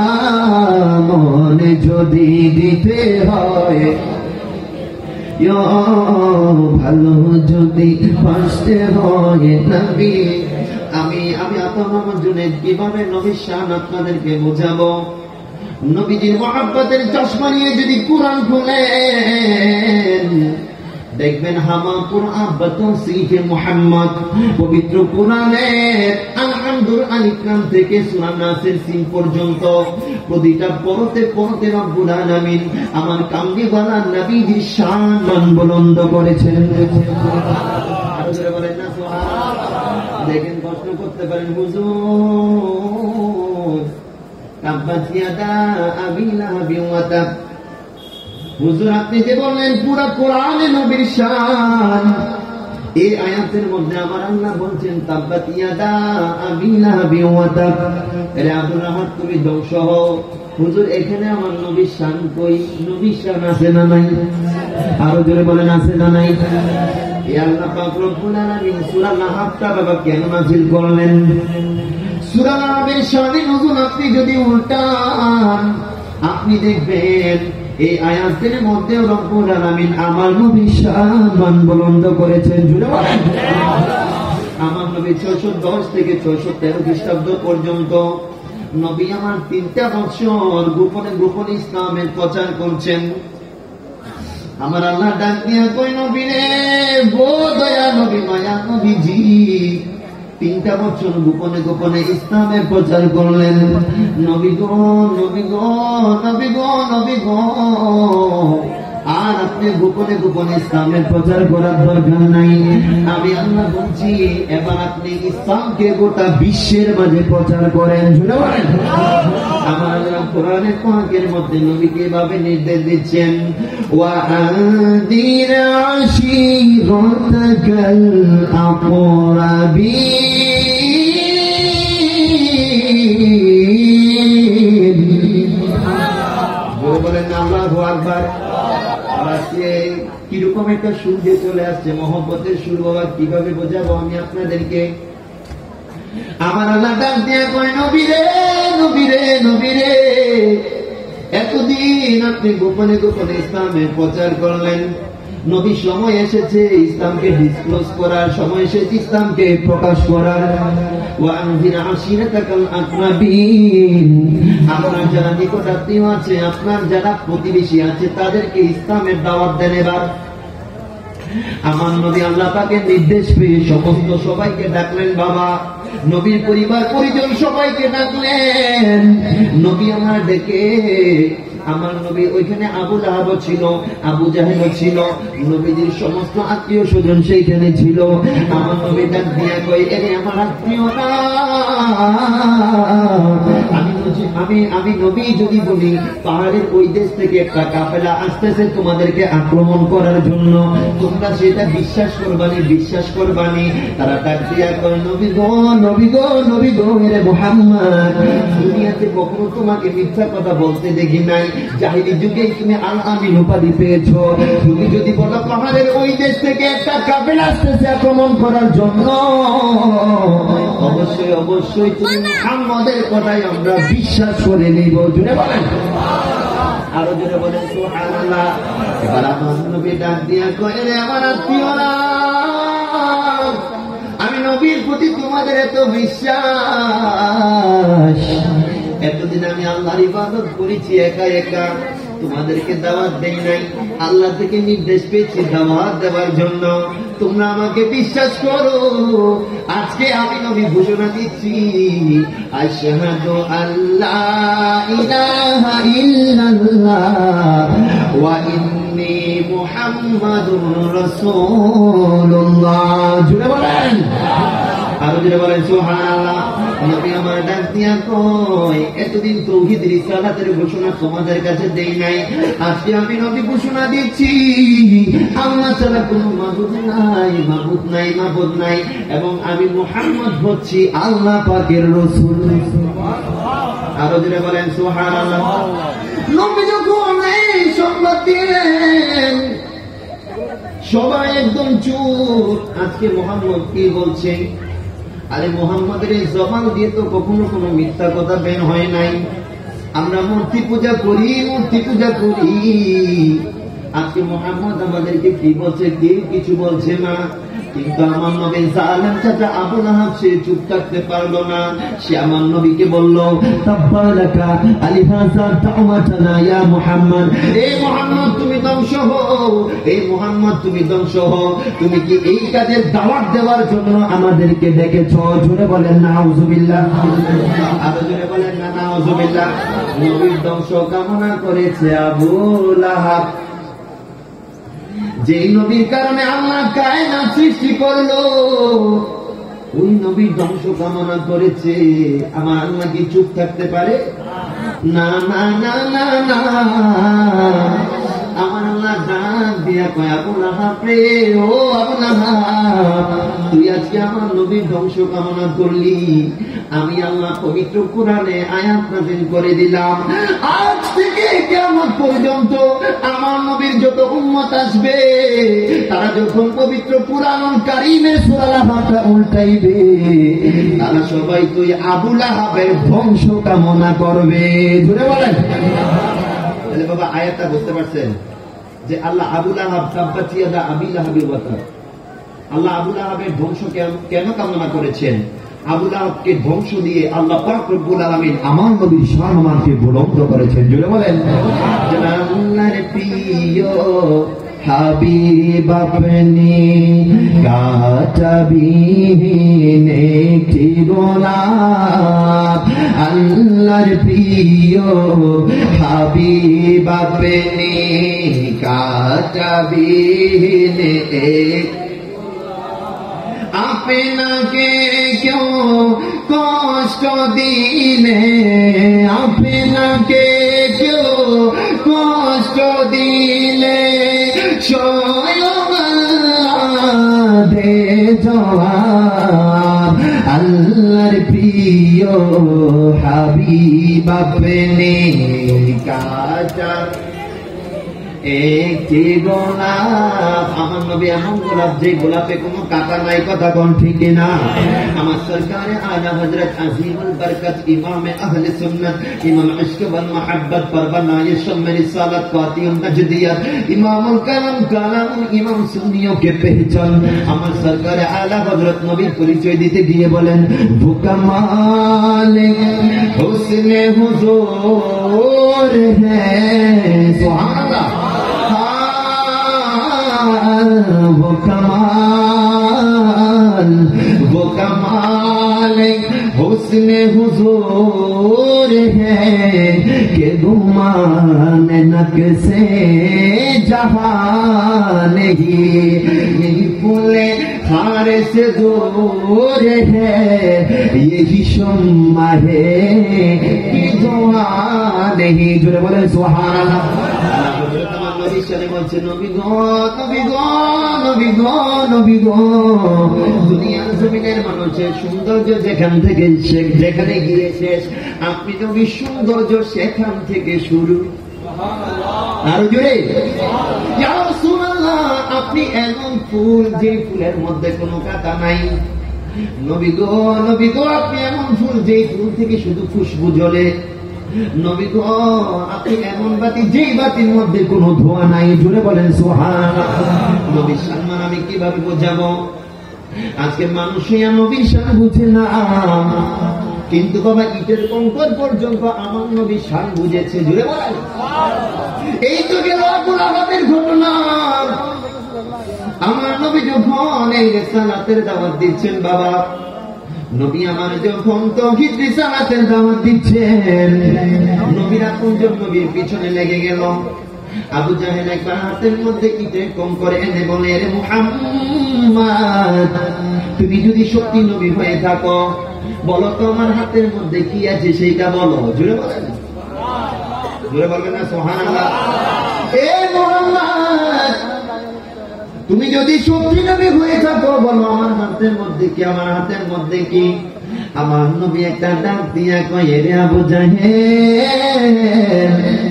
Speaker 1: মনে যদি দিতে হয় ভালো যদি ফাঁসতে হয় নবী। আমি আতা মোহাম্মদ জুনেদ কিভাবে নবীর শান আপনাদেরকে বোঝাবো। নবীজির মহব্বতের চশমা নিয়ে যদি কুরআন খুলেন, দেখবেন হামাপুর আব্বাতুন সিফে মুহাম্মদ পবিত্র কোরআনের আলহামদুল আলিকাম থেকে সূরা নাসের সিন পর্যন্ত প্রতিটা পড়তে পড়তে রব্বুল আলামিন আমার কামলিওয়ালা নবীজির শান বুলন্দ করেছেন। আরো জোরে বলেন না সুবহানাল্লাহ। দেখেন প্রশ্ন করতে পারেন হুজুর তাব্বাত ইয়াদা আবি লাহাবিন ওয়া তাব, হুজুর আপনি যে বললেন পুরো কোরআনে নবীর শান, এই আয়াতের মধ্যে আমার আল্লাহ বলছেন তাব্বাত ইয়াদা আবি লাহাবিন ওয়া তাব, আরে আব্দুর রহমান তুমি ধ্বংস হও। হুজুর এখানে আমার নবীর শান কই? নবীর শান আছে না নাই? আরো জোরে বলেন আছে না নাই? এই আল্লাহ পাক রব্বুল আলামিন সূরা লাহাবটা বাবা কেন নাযিল করলেন? সূরা লাহাবের শানে নজুল আপনি যদি উল্টান আপনি দেখবেন এই আয়াতের মধ্যে রব্বুল আলামিন আমার নবীর শান বুলন্দ করেছেন। জুড়ে বলেন আমার নবী 610 থেকে 613 খ্রিস্টাব্দ পর্যন্ত নবী আমার 3টা বছর গোপনে গোপনে ইসলামের প্রচার করছেন। আমার আল্লাহ ডাক দিয়া কই নবী রে গো দয়া নবী মায়া নবীজি 3টা বছর গোপনে গোপনে ইসলামের প্রচার করলেন। নবী গো নবী গো নবী গো নবী গো আর আপনি গোপনে গোপনে ইসলামের প্রচার করার দরকার নাই। আমি আল্লাহ বলছি এবার আপনি ইসলামকে গোটা বিশ্বের মাঝে প্রচার করেন। শুনে বলেন আমার আল্লাহ কোরআনে পাকের মধ্যে নবীকে এভাবে নির্দেশ দিচ্ছেন ওয়া আনদির আশীরাতাকাল আকরাবিন। বলেন আল্লাহু আকবার। আজকে কিরকম একটা সুর দিয়ে চলে আসছে, মহব্বতের সুর বাবা কিভাবে বোঝাবো আমি আপনাদেরকে। আমার আল্লাহ ডাক দিয়ে কয় নবী রে নবী রে নবী রে এতদিন আপনি গোপনে গোপনে ইসলামের প্রচার করলেন। নবী সময় এসেছে ইসলামকে ডিসক্লোজ করার, সময় এসেছে ইসলামকে প্রকাশ করার। ওয়া আনজির আশীরাতাকাল আকরাবিন, আপনার যারা নিকটাত্মীয় আছে, আপনার যারা প্রতিবেশী আছে তাদেরকে ইসলামের দাওয়াত দেন। এবার আমার নবী আল্লাহ পাকের নির্দেশ পেয়ে সমস্ত সবাইকে ডাকলেন। বাবা নবীর পরিবার পরিজন সবাইকে ডাকলেন। নবী আমার ডেকে আমার নবী ওইখানে আবু লাহাব ছিল, আবু জাহেল ছিল, নবীজির সমস্ত আত্মীয় স্বজন সেইখানে ছিল। আমার নবী ডাক দিয়া কই এরে আমার আত্মীয়রা আমি নবী যদি বলি পাহাড়ের ওই দেশ থেকে একটা কাফেলা আসতেছে তোমাদেরকে আক্রমণ করার জন্য, তোমরা সেটা বিশ্বাস করবানি বিশ্বাস করবানি? তারা ডাক দিয়া কয় নবী গো নবী গো নবী গো এরে মুহাম্মদ দুনিয়াতে কখনো তোমাকে মিথ্যা কথা বলতে দেখি নাই। জাহিলি যুগে তুমি আল আমিন উপাধি পেয়েছো। তুমি যদি বলো পাহাড়ের ওই দেশ থেকে একটা কাফেলা আসতেছে আক্রমণ করার জন্য, অবশ্যই অবশ্যই তুমি মুহাম্মদের কথাই আমরা বিশ্বাস করে নিব। জুড়ে বলেন আরো জোরে বলেন সুবহানাল্লাহ। এবার আমার নবী ডাক দিয়া কয় রে আমার আত্মীয়রা আমি নবীর প্রতি তোমাদের এত বিশ্বাস, এতদিন আমি আল্লাহর ইবাদত করেছি একা একা, তোমাদেরকে দাওয়াত দেই নাই। আল্লাহ থেকে নির্দেশ পেয়েছি দাওয়াত দেওয়ার জন্য, তোমরা আমাকে বিশ্বাস করো। আজকে আমি নবী ঘোষণা দিচ্ছি আশহাদু আল্লা ইলাহা ইল্লাল্লাহ ওয়া ইন্নী মুহাম্মাদুর রাসূলুল্লাহ। জুড়ে বলেন আরো জোরে বলেন সুবহানাল্লাহ। নবী আমার ডাক দিয়া কয় এতদিন তাওহীদ রিসালাতের ঘোষণা তোমাদের কাছে দেই নাই, আজকে আমি নবী ঘোষণা দিচ্ছি আল্লাহ ছাড়া কোনো মাবুদ নাই, মাবুদ নাই, মাবুদ নাই, এবং আমি মুহাম্মদ হচ্ছি আল্লাহ পাকের রাসূল। আরো জোরে বলেন সুবহানাল্লাহ। নবী যখন এই সংবাদ দিলেন সবাই একদম চুপ। আজকে মুহাম্মদ কি বলছে? আরে মুহাম্মদের এই জবান দিয়ে তো কখনো কোনো মিথ্যা কথা বের হয় নাই। আমরা মূর্তি পূজা করি, মূর্তি পূজা করি। আজকে মুহাম্মদ আমাদেরকে কি বলছে? কেউ কিছু বলছে না। কিন্তু আমার নবীর জালেম চাচা আবু লাহাব সে চুপ থাকতে পারলো না। সে আমার নবীকে বলল, তাব্বালাকা আলিহাযা দাওয়াতানা ইয়া মুহাম্মদ, এই মুহাম্মদ তুমি ধ্বংস হও, এই মুহাম্মদ তুমি ধ্বংস হও। তুমি কি এই কাজের দাওয়াত দেওয়ার জন্য আমাদেরকে ডেকেছো? জোরে বলেন নাউযুবিল্লাহ, আরো জোরে বলেন না নাউযুবিল্লাহ। নবীর ধ্বংস কামনা করেছে আবু লাহাব, যেই নবীর কারণে আল্লাহ কায়নাত সৃষ্টি করলো, ওই নবীর ধ্বংস কামনা করেছে। আমার আল্লাহ কি চুপ থাকতে পারে? না না না না না। আমার আল্লাহ ডাক দিয়া কয়, আবু লাহাব রে, ও আবু লাহাব, তুই আজকে আমার নবীর ধ্বংস কামনা করলি। আমি আল্লাহ পবিত্র কোরআনে আয়াত নাযিল করে দিলাম, আজ থেকে কিয়ামত পর্যন্ত আমার নবীর যত উম্মত আসবে, তারা যখন পবিত্র কুরআনুল কারীমের সূরা আল-ফাতিহা উল্টাইবে, তারা সবাই তুই আবু লাহাবের ধ্বংস কামনা করবে। জোরে বলেন। তাহলে বাবা আয়াতটা বুঝতে পারছেন যে আল্লাহ আবু লাহাব তাব্বাত ইয়াদা আবি লাহাবিল ওয়া তাব, আল্লাহ আবু লাহাবের ধ্বংস কেন কামনা করেছেন? আবু লাহাবকে ধ্বংস দিয়ে আল্লাহ পাক রব্বুল আলামিন আমার নবীর সম্মানকে বুলন্দ করেছেন। জোরে বলেন। আল্লাহর প্রিয় হাবিব আপনি কাটাবিহীন একটি গোলাপ, আল্লাহর প্রিয় হাবিব আপনি কাটাবিহীন আপনাকে কেউ কষ্ট দিলে, আপনাকে কেউ কষ্ট দিলে স্বয়ং আল্লাহ দে জবাব, আল্লাহর প্রিয় হাবিব আপনি কাটা একটি গোলাপ। আমার নবী এমন গোলাপ যে গোলাপে কোনো কাটা নাই, কথা কোন ঠিক না? আমার সরকারে আলা হযরত আজিমুল বরকত ইমামে আহলে সুন্নাত ইমাম ইশক ওয়াল মুহাব্বত পরবানায়ে শাম্মে রিসালাত কাতিউন তাজদিয়াত ইমামুল কালাম কালামুল ইমাম সুন্নিयों के पहचान। আমার সরকারে আলা হযরত নবীর পরিচয় দিতে গিয়ে বলেন, वो कमाल हुस्নে हुजूर है, सुभान अल्लाह। वो कमाल हुस्ने हुजूर है कि गुमान नक्शे जहां नहीं, यही फूले खारे से दूर है, यही शम्मा है कि दुआ नहीं। जुड़े बोले सुभान अल्लाह। দুনিয়ার জমিনের মানুষের সৌন্দর্য যেখান থেকে যেখানে গিয়ে শেষ, আপনি নবীর সৌন্দর্য সেখান থেকে শুরু। আরো জোরে, ইয়া রাসূলুল্লাহ, আপনি এমন ফুল যে ফুলের মধ্যে কোনো কাঁটা নাই। নবী গো, নবী গো, আপনি এমন ফুল যে ফুল থেকে শুধু খুশবু জ্বলে। নবী গো, আপনি এমন বাতি যেই বাতির মধ্যে কোনো ধোঁয়া নাই। জুড়ে বলেন সুবহানাল্লাহ। নবীর সম্মান আমি কিভাবে বোঝাবো? আজকে মানুষই নবীর শান বুঝে না, কিন্তু বাবা ইটের কঙ্কর পর্যন্ত আমার নবীর শান বুঝেছে। জুড়ে বলেন। এই তো গেল আবু লাহাবের ঘটনা। আমার নবী যখন এই রিসালাতের দাওয়াত দিচ্ছেন, বাবা নবী আমার যখন তাওহীদ রিসালাতের দাওয়াত দিচ্ছেন, নবীর আপনজন নবীর পিছনে লেগে গেল। আবু জাহেল একবার হাতের মধ্যে ইটের কঙ্কর এনে বলে, রে মুহাম্মদ, তুমি যদি সত্যি নবী হয়ে থাকো, বলো তো আমার হাতের মধ্যে কি আছে সেইটা বলো। জুড়ে বলেন, জুড়ে বলবেন না সুবহানাল্লাহ। এ মুহাম্মদ, তুমি যদি সত্যি নবী হয়ে থাকো, বলো আমার হাতের মধ্যে কি, আমার হাতের মধ্যে কি। আমার নবী একটা ডাক দিয়া কয়, রে আবু জাহেল,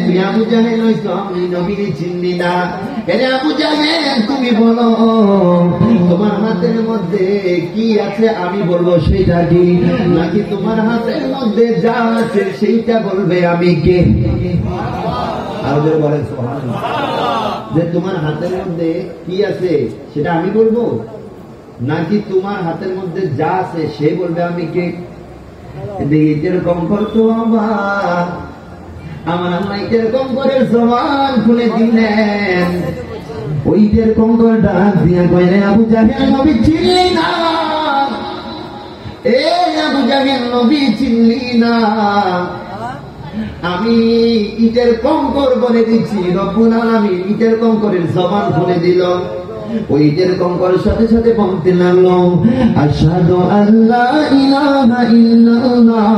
Speaker 1: তুই আবু জাহেল হইতো, আমি নবীকে চিনি না। রে আবু জাহেল, তুমি বলো তোমার হাতের মধ্যে কি আছে, আমি বলবো সেইটা কি, নাকি তোমার হাতের মধ্যে যা আছে সেইটা বলবে আমি কে? আরো বলেন সুবহানাল্লাহ। যে তোমার হাতের মধ্যে কি আছে সেটা আমি বলবো, নাকি তোমার হাতের মধ্যে যা আছে সে বলবে আমি কে? ইটের কঙ্কর তো আমার আল্লাহ ইটের কঙ্করের জবান খুলে দিলেন। ওই ইটের কঙ্কর ডাক দিয়া কইলে, আবু জাহেল নবী চিনলি না? এ আবু জাহেল নবী চিনলি না? আমি ইটের কঙ্কর বলে দিচ্ছি। রব্বুল আলামিন ইটের কঙ্করের জবান খুলে দিল। ওই ইটের কঙ্করের সাথে সাথে বলতে লাগলো, আশহাদু আল্লা ইলাহা ইল্লাল্লাহ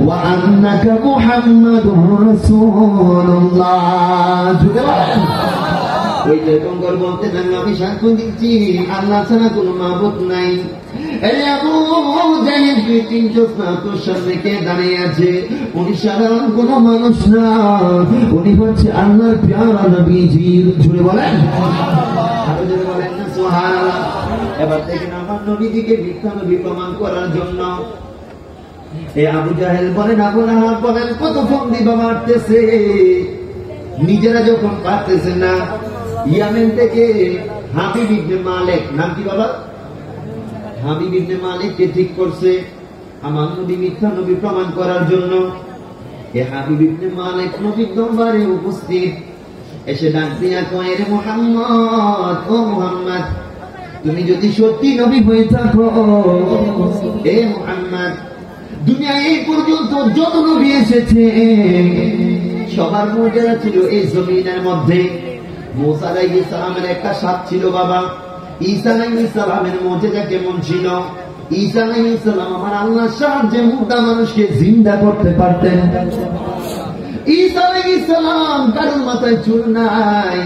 Speaker 1: ওয়া আন্নাকা মুহাম্মাদুর রাসূলুল্লাহ। ওই ইটের কঙ্কর বলতে লাগলো, আমি সাক্ষ্য দিচ্ছি আল্লাহ ছাড়া কোনো মাবুদ নাই। এই আবু জাহেল তুই চিনছস না? তোর সামনে কে দাঁড়িয়ে আছে? উনি সাধারণ কোন মানুষ না, উনি হচ্ছে আল্লাহর প্যারা নবীজি। জুড়ে বলেন, আরো জোরে বলেন না সুবহানাল্লাহ। এবার দেখেন আমার নবীজিকে মিথ্যা নবী প্রমাণ করার জন্য এই আবু জাহেল বলেন, আবু লাহাব বলেন, কত ফন্দি মারতেছে। নিজেরা যখন পারতেছে না, ইয়ামেন থেকে হাবিব ইবনে মালিক, নাম কি বাবা? হাবিব ইবনে মালিককে ঠিক করছে আমার নবী মিথ্যা নবী প্রমাণ করার জন্য। এ হাবিব ইবনে মালিক নবীর দরবারে উপস্থিত, এসে ডাক দিয়া কয়, রে মুহাম্মদ, ও মুহাম্মদ, তুমি যদি সত্যি নবী হয়ে থাকো, এ মুহাম্মদ, দুনিয়ায় এই পর্যন্ত যত নবী এসেছে সবার মর্যাদা ছিল এই জমিনের মধ্যে। মুসা আলাইহিস সালামের একটা সাথ ছিল বাবা। ঈসা আলাইহিস সালামের মর্যাদা কেমন ছিল? ঈসা আলাইহিস সালাম আমার আল্লাহর সাহায্যে মুর্দা মানুষকে জিন্দা করতে পারতেন। ঈসা আলাইহিস সালাম কারোর মাথায় চুল নাই।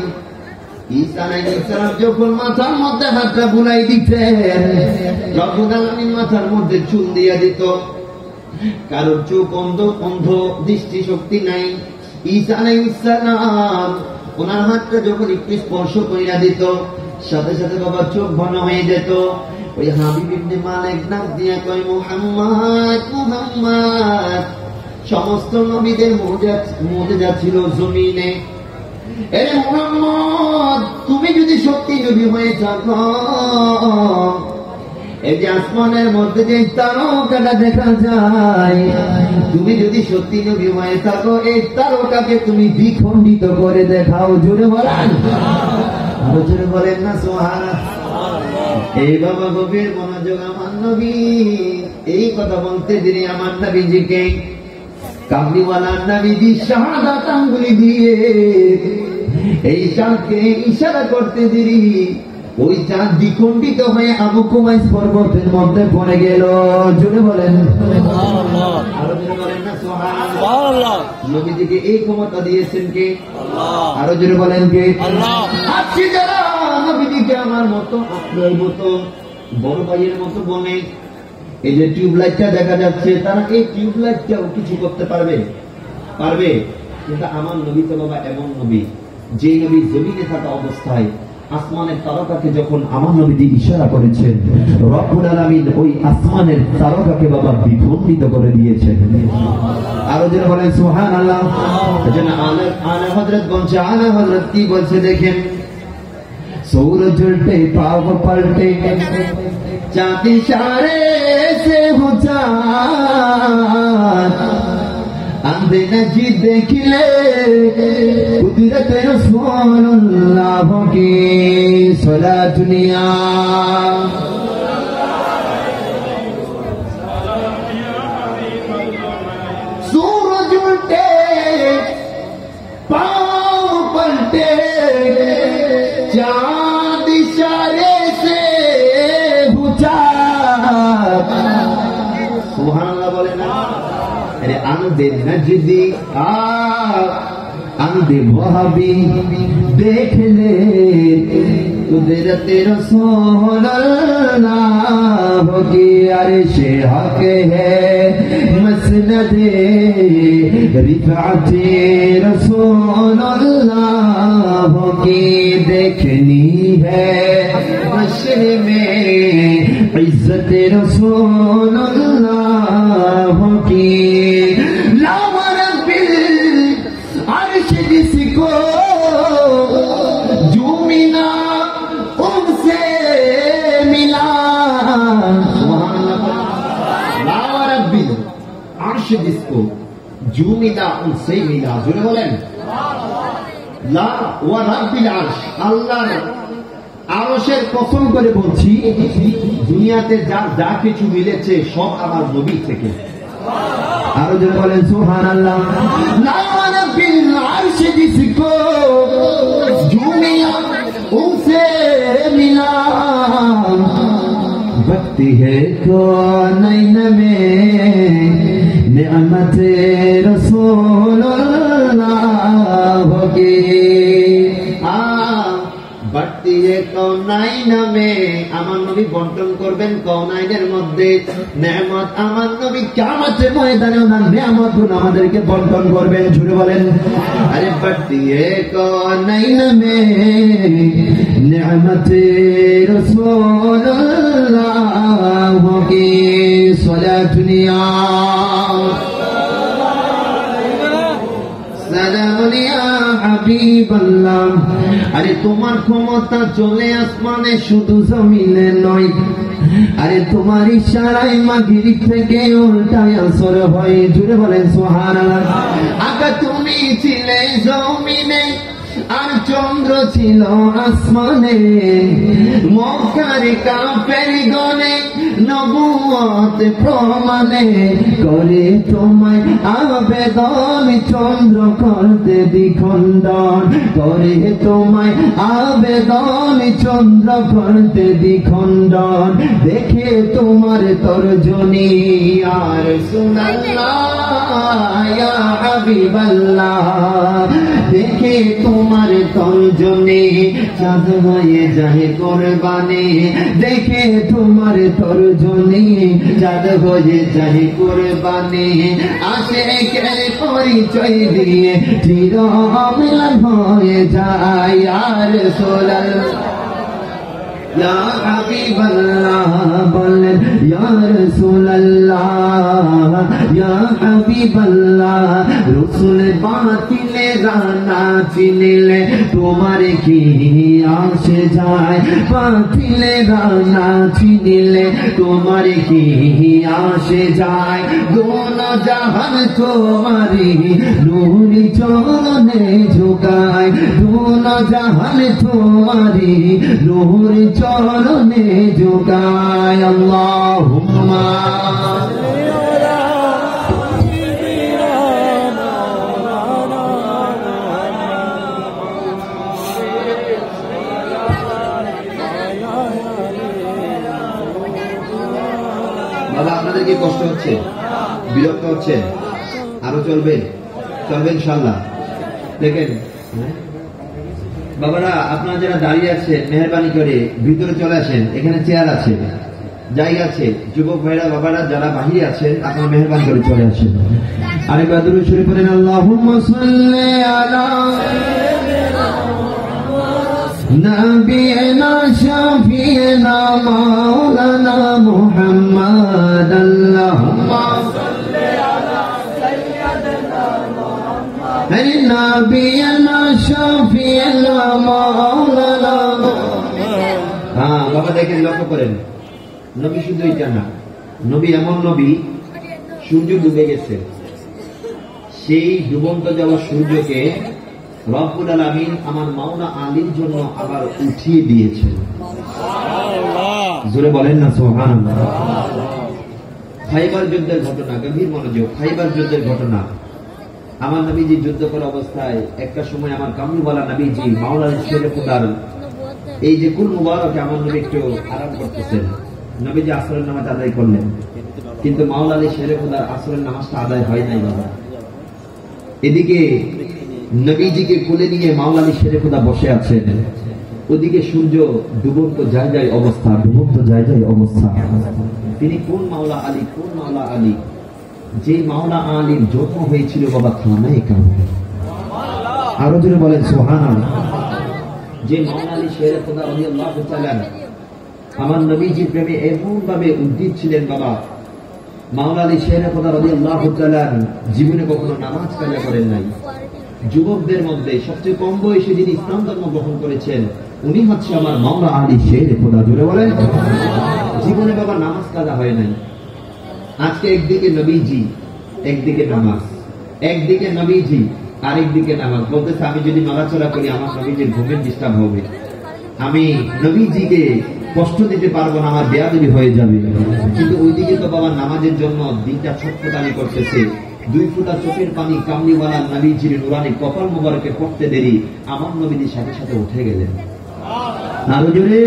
Speaker 1: ঈসা আলাইহিস সালাম যখন মাথার মধ্যে হাতটা বুলাই দিতেন, রব্বুল আলামিন মাথার মধ্যে চুল দিয়ে দিত। কারোর চোখ অন্ধ দৃষ্টি শক্তি নাই। ঈসা আলাইহিস সালাম ওনার হাতটা যখন একটু স্পর্শ করিয়া দিত, সাথে সাথে বাবা চোখ ঘন হয়ে যেত। ওই হাবিব ইবনে মালিক নাম দিয়া কয়, মুহাম্মদ, মুহাম্মদ, সমস্ত নবীদের মুজিজা ছিল জমিনে। এ মুহাম্মদ, তুমি যদি সত্যি নবী হয়ে থাকো, এই যে আসমানের মধ্যে যে তারকাটা দেখা যায়, তুমি যদি সত্যি নবী হয়ে থাকো, এই তারকাকে তুমি দ্বিখণ্ডিত করে দেখাও। জোরে বলেন, আরো জোরে বলেন না সুবহানাল্লাহ। এই বাবা গভীর মনোযোগ। আমার নবী এই কথা বলতে দেরি আমার নবীজিকে কামলিওয়ালা নবীজি শাহাদাত আঙ্গুলি দিয়ে এই চাঁদকে ইশারা করতে দেরি ওই চাঁদ দ্বিখণ্ডিত হয়ে আবু কুবাইস পর্বতের মধ্যে পড়ে গেল। জোরে বলেন সুবহানাল্লাহ, আরো জোরে বলেন না সুবহানাল্লাহ। নবীজিকে এই ক্ষমতা দিয়েছেন কে? আল্লাহ। আরো জোরে বলেন কে? আল্লাহ। আজকে যারা নবীজিকে আমার মতো, আপনার মতো, বড় ভাইয়ের মতো বনে, এই যে টিউবলাইটটা দেখা যাচ্ছে, তারা এই টিউবলাইটটাও কিছু করতে পারবে? পারবে। কিন্তু আমার নবী তো বাবা এমন নবী, যে নবী জমিনে থাকা অবস্থায় আসমানের তারকাকে যখন আমার নবীজি ইশারা করেছেন, রব্বুল আলামিন ওই আসমানের তারকাকে বাবা দ্বিখণ্ডিত করে দিয়েছেন। আরো যেন বলেন সুবহানাল্লাহ। এজন্য আলা হযরত বলছে, আলা হযরত কি বলছে দেখেন, सूरज उल्टे पाव पलटे चाँद इशारे से हो चाँद अंधे नजी देख ले कुदरत रसूलुल्लाह की सला दुनिया। सूरज उल्टे पाव पलटे चाँद इशारे से बुझा। सुभान अल्लाह बोले ना। अरे अंधे नजदी अंधे वहाबी देख ले कुदरत रसूलुल्लाह की अर्श हक है मसनद रिफात रसूलुल्लाह की देखनी है हश्र में इज्जत रसूलुल्लाह की। जिसको जो मिला उनसे मिला নিদাউন সেই নিদা, জুড়ে বলেন লা ওয়া রাব্বিল আরশ, আল্লাহর আরশের কসম করে বলছি, দুনিয়াতে যা কিছু মিলেছে সব আমার নবী থেকে। আরো জোরে বলেন সুবহানাল্লাহ। লা ওয়া রাব্বিল আরশ জিসকো দুনিয়া উনসে মিলা, बकती है कौनैन में नेमते रसूलुल्लाह होगी। बढ़ती है कौनाइन में, আমার নবী বন্টন করবেন কৌনাইনের মধ্যে নেয়ামত। আমার নবী কিয়ামতের ময়দানে ওনার নেয়ামতগুলো আমাদেরকে বন্টন করবেন, জুড়ে বলেন আরে बढ़ती है कौनाइन में नेमते रसूलुल्लाह होगी। सलातुनिया আরে তোমার ক্ষমতা চলে আসমানে শুধু জমিনে নয়, আরে তোমার ইশারায় মাগরিব থেকে উল্টায় আসর হয়, জুড়ে বলেন সুবহানাল্লাহ। আকা তুমি ছিলে জমিনে আর চন্দ্র ছিল আসমানে, মক্কার কাফেরগণে নবুয়ত প্রমাণে করে তোমায় আবেদন, চন্দ্র করতে দ্বিখণ্ডন করে তোমায় আবেদন, চন্দ্র করতে দ্বিখণ্ডন দেখে তোমার তর্জনী। আর রাসূলুল্লাহ ইয়া হাবিবাল্লাহ, দেখে তোমার তর্জনী চাঁদ হয়ে যায় কুরবানি, দেখে তোমার তর্জনী চাঁদ হয়ে যায় কুরবানি। আশিকের পরিচয় দিয়ে চির অম্লান হয়ে যায়। আর রাসূলুল্লাহ ইয়া হাবিবাল্লাহ বলেন ইয়া রাসূলুল্লাহ ইয়া হাবিবাল্লাহ, রাসূল বাতিলে রানা চিনিলে তোমার কি আসে যায়, বাতিলে রানা চিনিলে তোমার কি আসে যায়। দোনো জাহান তোমারি নূর চরণে ঝুকায়, দোনো জাহান তোমারি নূর চরণে ঝুকায়। আল্লাহুম্মা বাবা, আপনাদের কি কষ্ট হচ্ছে, বিরক্ত হচ্ছে? আরো চলবে ইনশাআল্লাহ। দেখেন বাবারা, আপনারা যারা দাঁড়িয়ে আছেন মেহেরবানি করে ভিতরে চলে আসেন, এখানে চেয়ার আছে, জায়গা আছে। যুবক ভাইরা বাবারা যারা বাহিরে আছেন আপনারা মেহেরবানি করে চলে আসেন। আরেকবার দুরূদ শরীফ পড়েন, আল্লাহুম্মা সাল্লি আলা নবিয়িনা শাফিয়িনা মাওলানা মুহাম্মদ। আল্লাহুম্মা সাল্লি আলা সাইয়্যিদিনা মুহাম্মদ নবিয়িনা শাফিয়িনা মাওলানা মুহাম্মদ। হ্যাঁ বাবা, দেখেন লক্ষ্য করেন, নবী শুধু এটা না, নবী এমন নবী সূর্য ডুবে গেছে, সেই ডুবন্ত যাওয়া সূর্যকে রব্বুল আলামিন আমার মাওলা আলীর জন্য আবার উঠিয়ে দিয়েছেন। জোরে বলেন না সুবহানাল্লাহ। খাইবার যুদ্ধের ঘটনা, গভীর মনোযোগ। খাইবার যুদ্ধের ঘটনা, আমার নবীজি যুদ্ধ করা অবস্থায় একটা সময় আমার কামরুওয়ালা নবীজি মাওলা শেরে খুদার এই যে কুল মুবারকে আমার নবী একটু আরাম করতেছেন। নবীজি আসরের নামাজ আদায় করলেন, কিন্তু মাওলা আলী শেরে খুদার আসরের নামাজটা আদায় হয় নাই বাবা। এদিকে নবীজিকে কোলে নিয়ে মাওলা আলী শেরে খুদা বসে আছেন, ওদিকে সূর্য ডুবন্ত জায়গায় অবস্থা, ডুবন্ত জায়গায় অবস্থা। তিনি কোন মাওলা আলী, কোন মাওলা আলী? যে মাওলা আলীর জন্ম হয়েছিল বাবা খানায়ে কাবা। আরো জোরে বলেন সুবহানাল্লাহ। যে মাওলা আলী শেরে খুদা রাদিয়াল্লাহু তাআলা আমার নবীজির প্রেমে এমন ভাবে উদ্দিত ছিলেন বাবা, মাওলা আলী শেরে খুদা রাদিয়াল্লাহু তাআলা জীবনে কখনো নামাজ কাজা করেন নাই। যুবকদের মধ্যে সবচেয়ে কম বয়সে যিনি ইসলাম ধর্ম গ্রহণ করেছেন উনি হচ্ছে আমার মাওলা আলী শেরে খুদা। জোরে বলেন, জীবনে বাবা নামাজ কাজা হয় নাই। আজকে একদিকে নবীজি, একদিকে নামাজ। একদিকে নবীজি আরেকদিকে নামাজ। বলতেছে আমি যদি নড়াচড়া করি আমার নবীজির ঘুমের ডিস্টার্ব হবে, আমি নবীজিকে কষ্ট দিতে পারবো না, আমার বেয়াদবি হয়ে যাবে। কিন্তু ওইদিকে তো বাবা নামাজের জন্য দিনটা ছটফটানি করতেছে, 2 ফোঁটা চোখের পানি কামলিওয়ালা নবীজির নুরানি কপাল মুবারকে পড়তে দেরি, আমার নবীজির সাথে সাথে উঠে গেলেন। আরো জোরে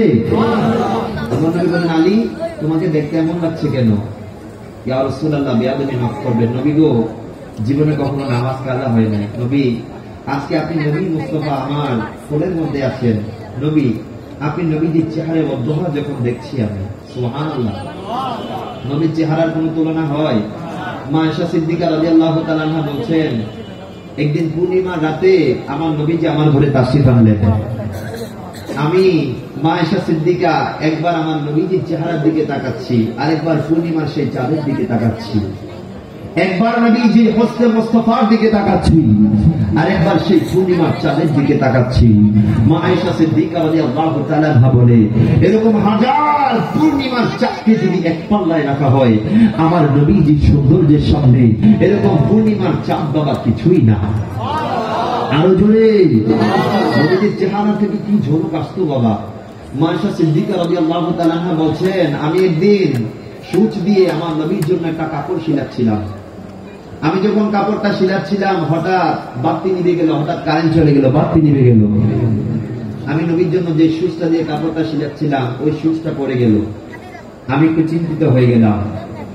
Speaker 1: আমার নবী বলেন, আলী তোমাকে দেখতে এমন লাগছে কেন? ইয়া রাসূলুল্লাহ, বেয়াদবি মাফ করবেন নবী গো, জীবনে কখনো নামাজ কাজা হয় নাই নবী, আজকে আপনি নবী মুস্তাফা আমার কোলের মধ্যে আছেন নবী, আপনি নবীজির চেহারায় অধ্যহা যখন দেখছি আমি, সুবহানাল্লাহ, নবীর চেহারার কোন তুলনা হয়? মা আয়েশা সিদ্দিকা রাদিয়াল্লাহু তাআলা আনহা বলছেন, একদিন পূর্ণিমা রাতে আমার নবীজি আমার ঘরে তাশরিফ আনলেন। আমি মা আয়েশা সিদ্দিকা একবার আমার নবীজির চেহারার দিকে তাকাচ্ছি, আরেকবার পূর্ণিমার সেই চাঁদের দিকে তাকাচ্ছি, একবার নবীজির হোসনে মুস্তাফার দিকে তাকাচ্ছি, আরেকবার সেই পূর্ণিমার চাঁদের দিকে তাকাচ্ছি। মা আয়েশা সিদ্দিকা রাদিয়াল্লাহু তাআলা বলে, এরকম হাজার পূর্ণিমার চাঁদকে যদি এক পাল্লায় রাখা হয় আমার নবীজির সৌন্দর্যের সামনে এরকম পূর্ণিমার চাঁদ বাবা কিছুই না। আরো জোরে নবীজির চেহারা থেকে কি ঝলক আসতো বাবা। মা আয়েশা সিদ্দিকা রাদিয়াল্লাহু তাআলা বলছেন, আমি একদিন সূচ দিয়ে আমার নবীর জন্য একটা কাপড় সিলাচ্ছিলাম, আমি যখন কাপড়টা সিলাচ্ছিলাম হঠাৎ বাতি নিভে গেল, হঠাৎ কারেন্ট চলে গেল, বাতি নিভে গেল। আমি নবীর জন্য যে সূচটা দিয়ে কাপড়টা সিলাচ্ছিলাম ওই সূচটা পড়ে গেল, আমি একটু চিন্তিত হয়ে গেলাম।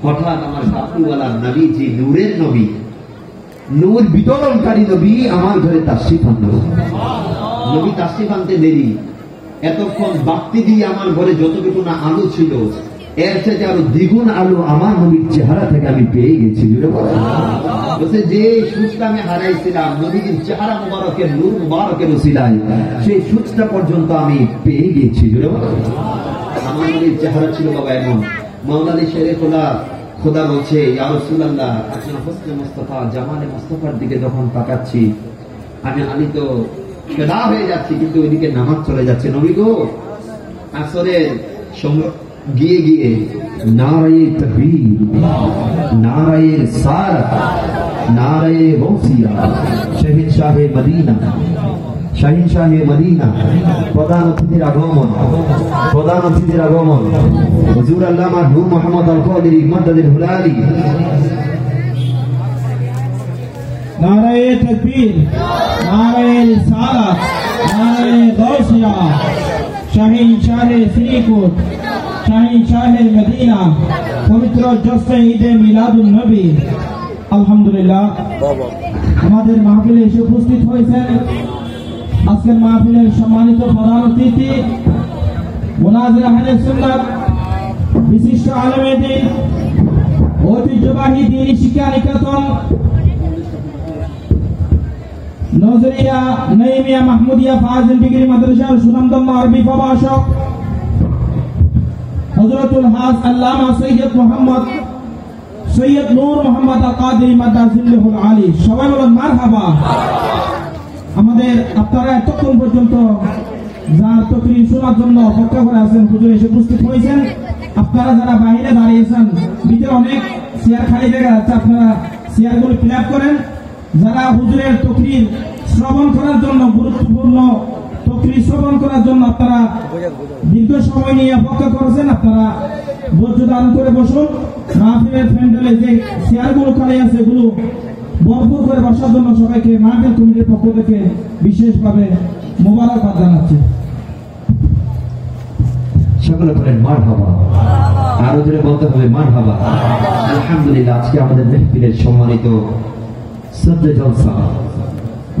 Speaker 1: হঠাৎ আমার কাপড়ওয়ালা নবীজি, নূরের নবী, নূর বিতরণকারী নবী আমার ঘরে তাশরিফ আনলো। নবী তাশরিফ আনতে দেরি, এতক্ষণ বাতি দিয়ে আমার ঘরে যতটুকু না আলো ছিল এর থেকে আরো দ্বিগুণ আলো আমার নবীর চেহারা থেকে আমি পেয়ে গেছি। যে সূচটা আমি হারাইছিলাম নবীর চেহারা মুবারকের নূর মুবারকের ওসিলায়, সেই সূচটা পর্যন্ত আমি পেয়ে গেছি। আমার নবীর চেহারা ছিল বাবা এমন। মাওলানা আলী শেরে খোদা বলছে, ইয়া রাসূলুল্লাহ, আপনার হোসনে মুস্তাফা জামালে মুস্তাফার দিকে যখন তাকাচ্ছি আমি আলী তো ফেদা হয়ে যাচ্ছি, কিন্তু ওইদিকে নামাজ চলে যাচ্ছে। নবী গো, আসরের সময় গিয়ে গিয়ে নারায়ে তাকবীর, নারায়ে রিসালাত, নারায়ে গৌসিয়া, শাহিনশাহে মদিনা, শাহিনশাহে মদিনা, প্রধান অতিথির আগমন, প্রধান অতিথির আগমন, হুজুর আল্লামা নূর মোহাম্মদ আল কাদেরী মুদ্দাদির হুলালি।
Speaker 3: নারায়ে তাকবীর, নারায়ে রিসালাত, নারায়ে গৌসিয়া, শাহিনশাহে শ্রীকোট, শাহিনশাহে মদিনা, পবিত্র জশ্নে ঈদে মিলাদুন নবী। আলহামদুলিল্লাহ, আমাদের মাহফিলে এসে উপস্থিত হয়েছেন আজকের মাহফিলের সম্মানিত প্রধান অতিথি, মুনাজির আহলে সুন্নাত, বিশিষ্ট আলেমে দ্বীন, ঐতিহ্যবাহী দ্বীনি শিক্ষা নিকেতন নজরিয়া নঈমিয়া মাহমুদিয়া ফাজিল ডিগ্রি মাদ্রাসার সুনামধন্য আরবি প্রভাষক হযরতুল হাজ আল্লামা সৈয়দ মোহাম্মদ সৈয়দ নূর মোহাম্মদ আল কাদেরী মাদ্দাজিল্লাহুল আলী। সবাই বলেন মারহাবা। আমাদের আপনারা এতক্ষণ পর্যন্ত যার তকরীর শোনার জন্য অপেক্ষা করে আছেন, হুজুর এসে উপস্থিত হয়েছেন। আপনারা যারা বাইরে দাঁড়িয়েছেন, ভিতরে অনেক চেয়ার খালি জায়গা আছে, আপনারা চেয়ারগুলো ফিল আপ করেন। যারা হুজুরের তকরীর শ্রবণ করার জন্য, গুরুত্বপূর্ণ তকরীর শ্রবণ করার জন্য আপনারা দীর্ঘ সময় নিয়ে অপেক্ষা করেছেন, আপনারা ধৈর্য ধারণ করে বসুন। মাহফিলের প্যান্ডেলে যে চেয়ারগুলো খালি আছে এগুলো ভরপুর করে বসার জন্য সবাইকে মাহফিল কমিটির পক্ষ থেকে বিশেষভাবে মোবারকবাদ জানাচ্ছি।
Speaker 1: সকলে বলেন মারহাবা। আরো জোরে বলতে হবে মারহাবা। আলহামদুলিল্লাহ, আজকে আমাদের মাহফিলের সম্মানিত শ্রদ্ধেয় জলসা,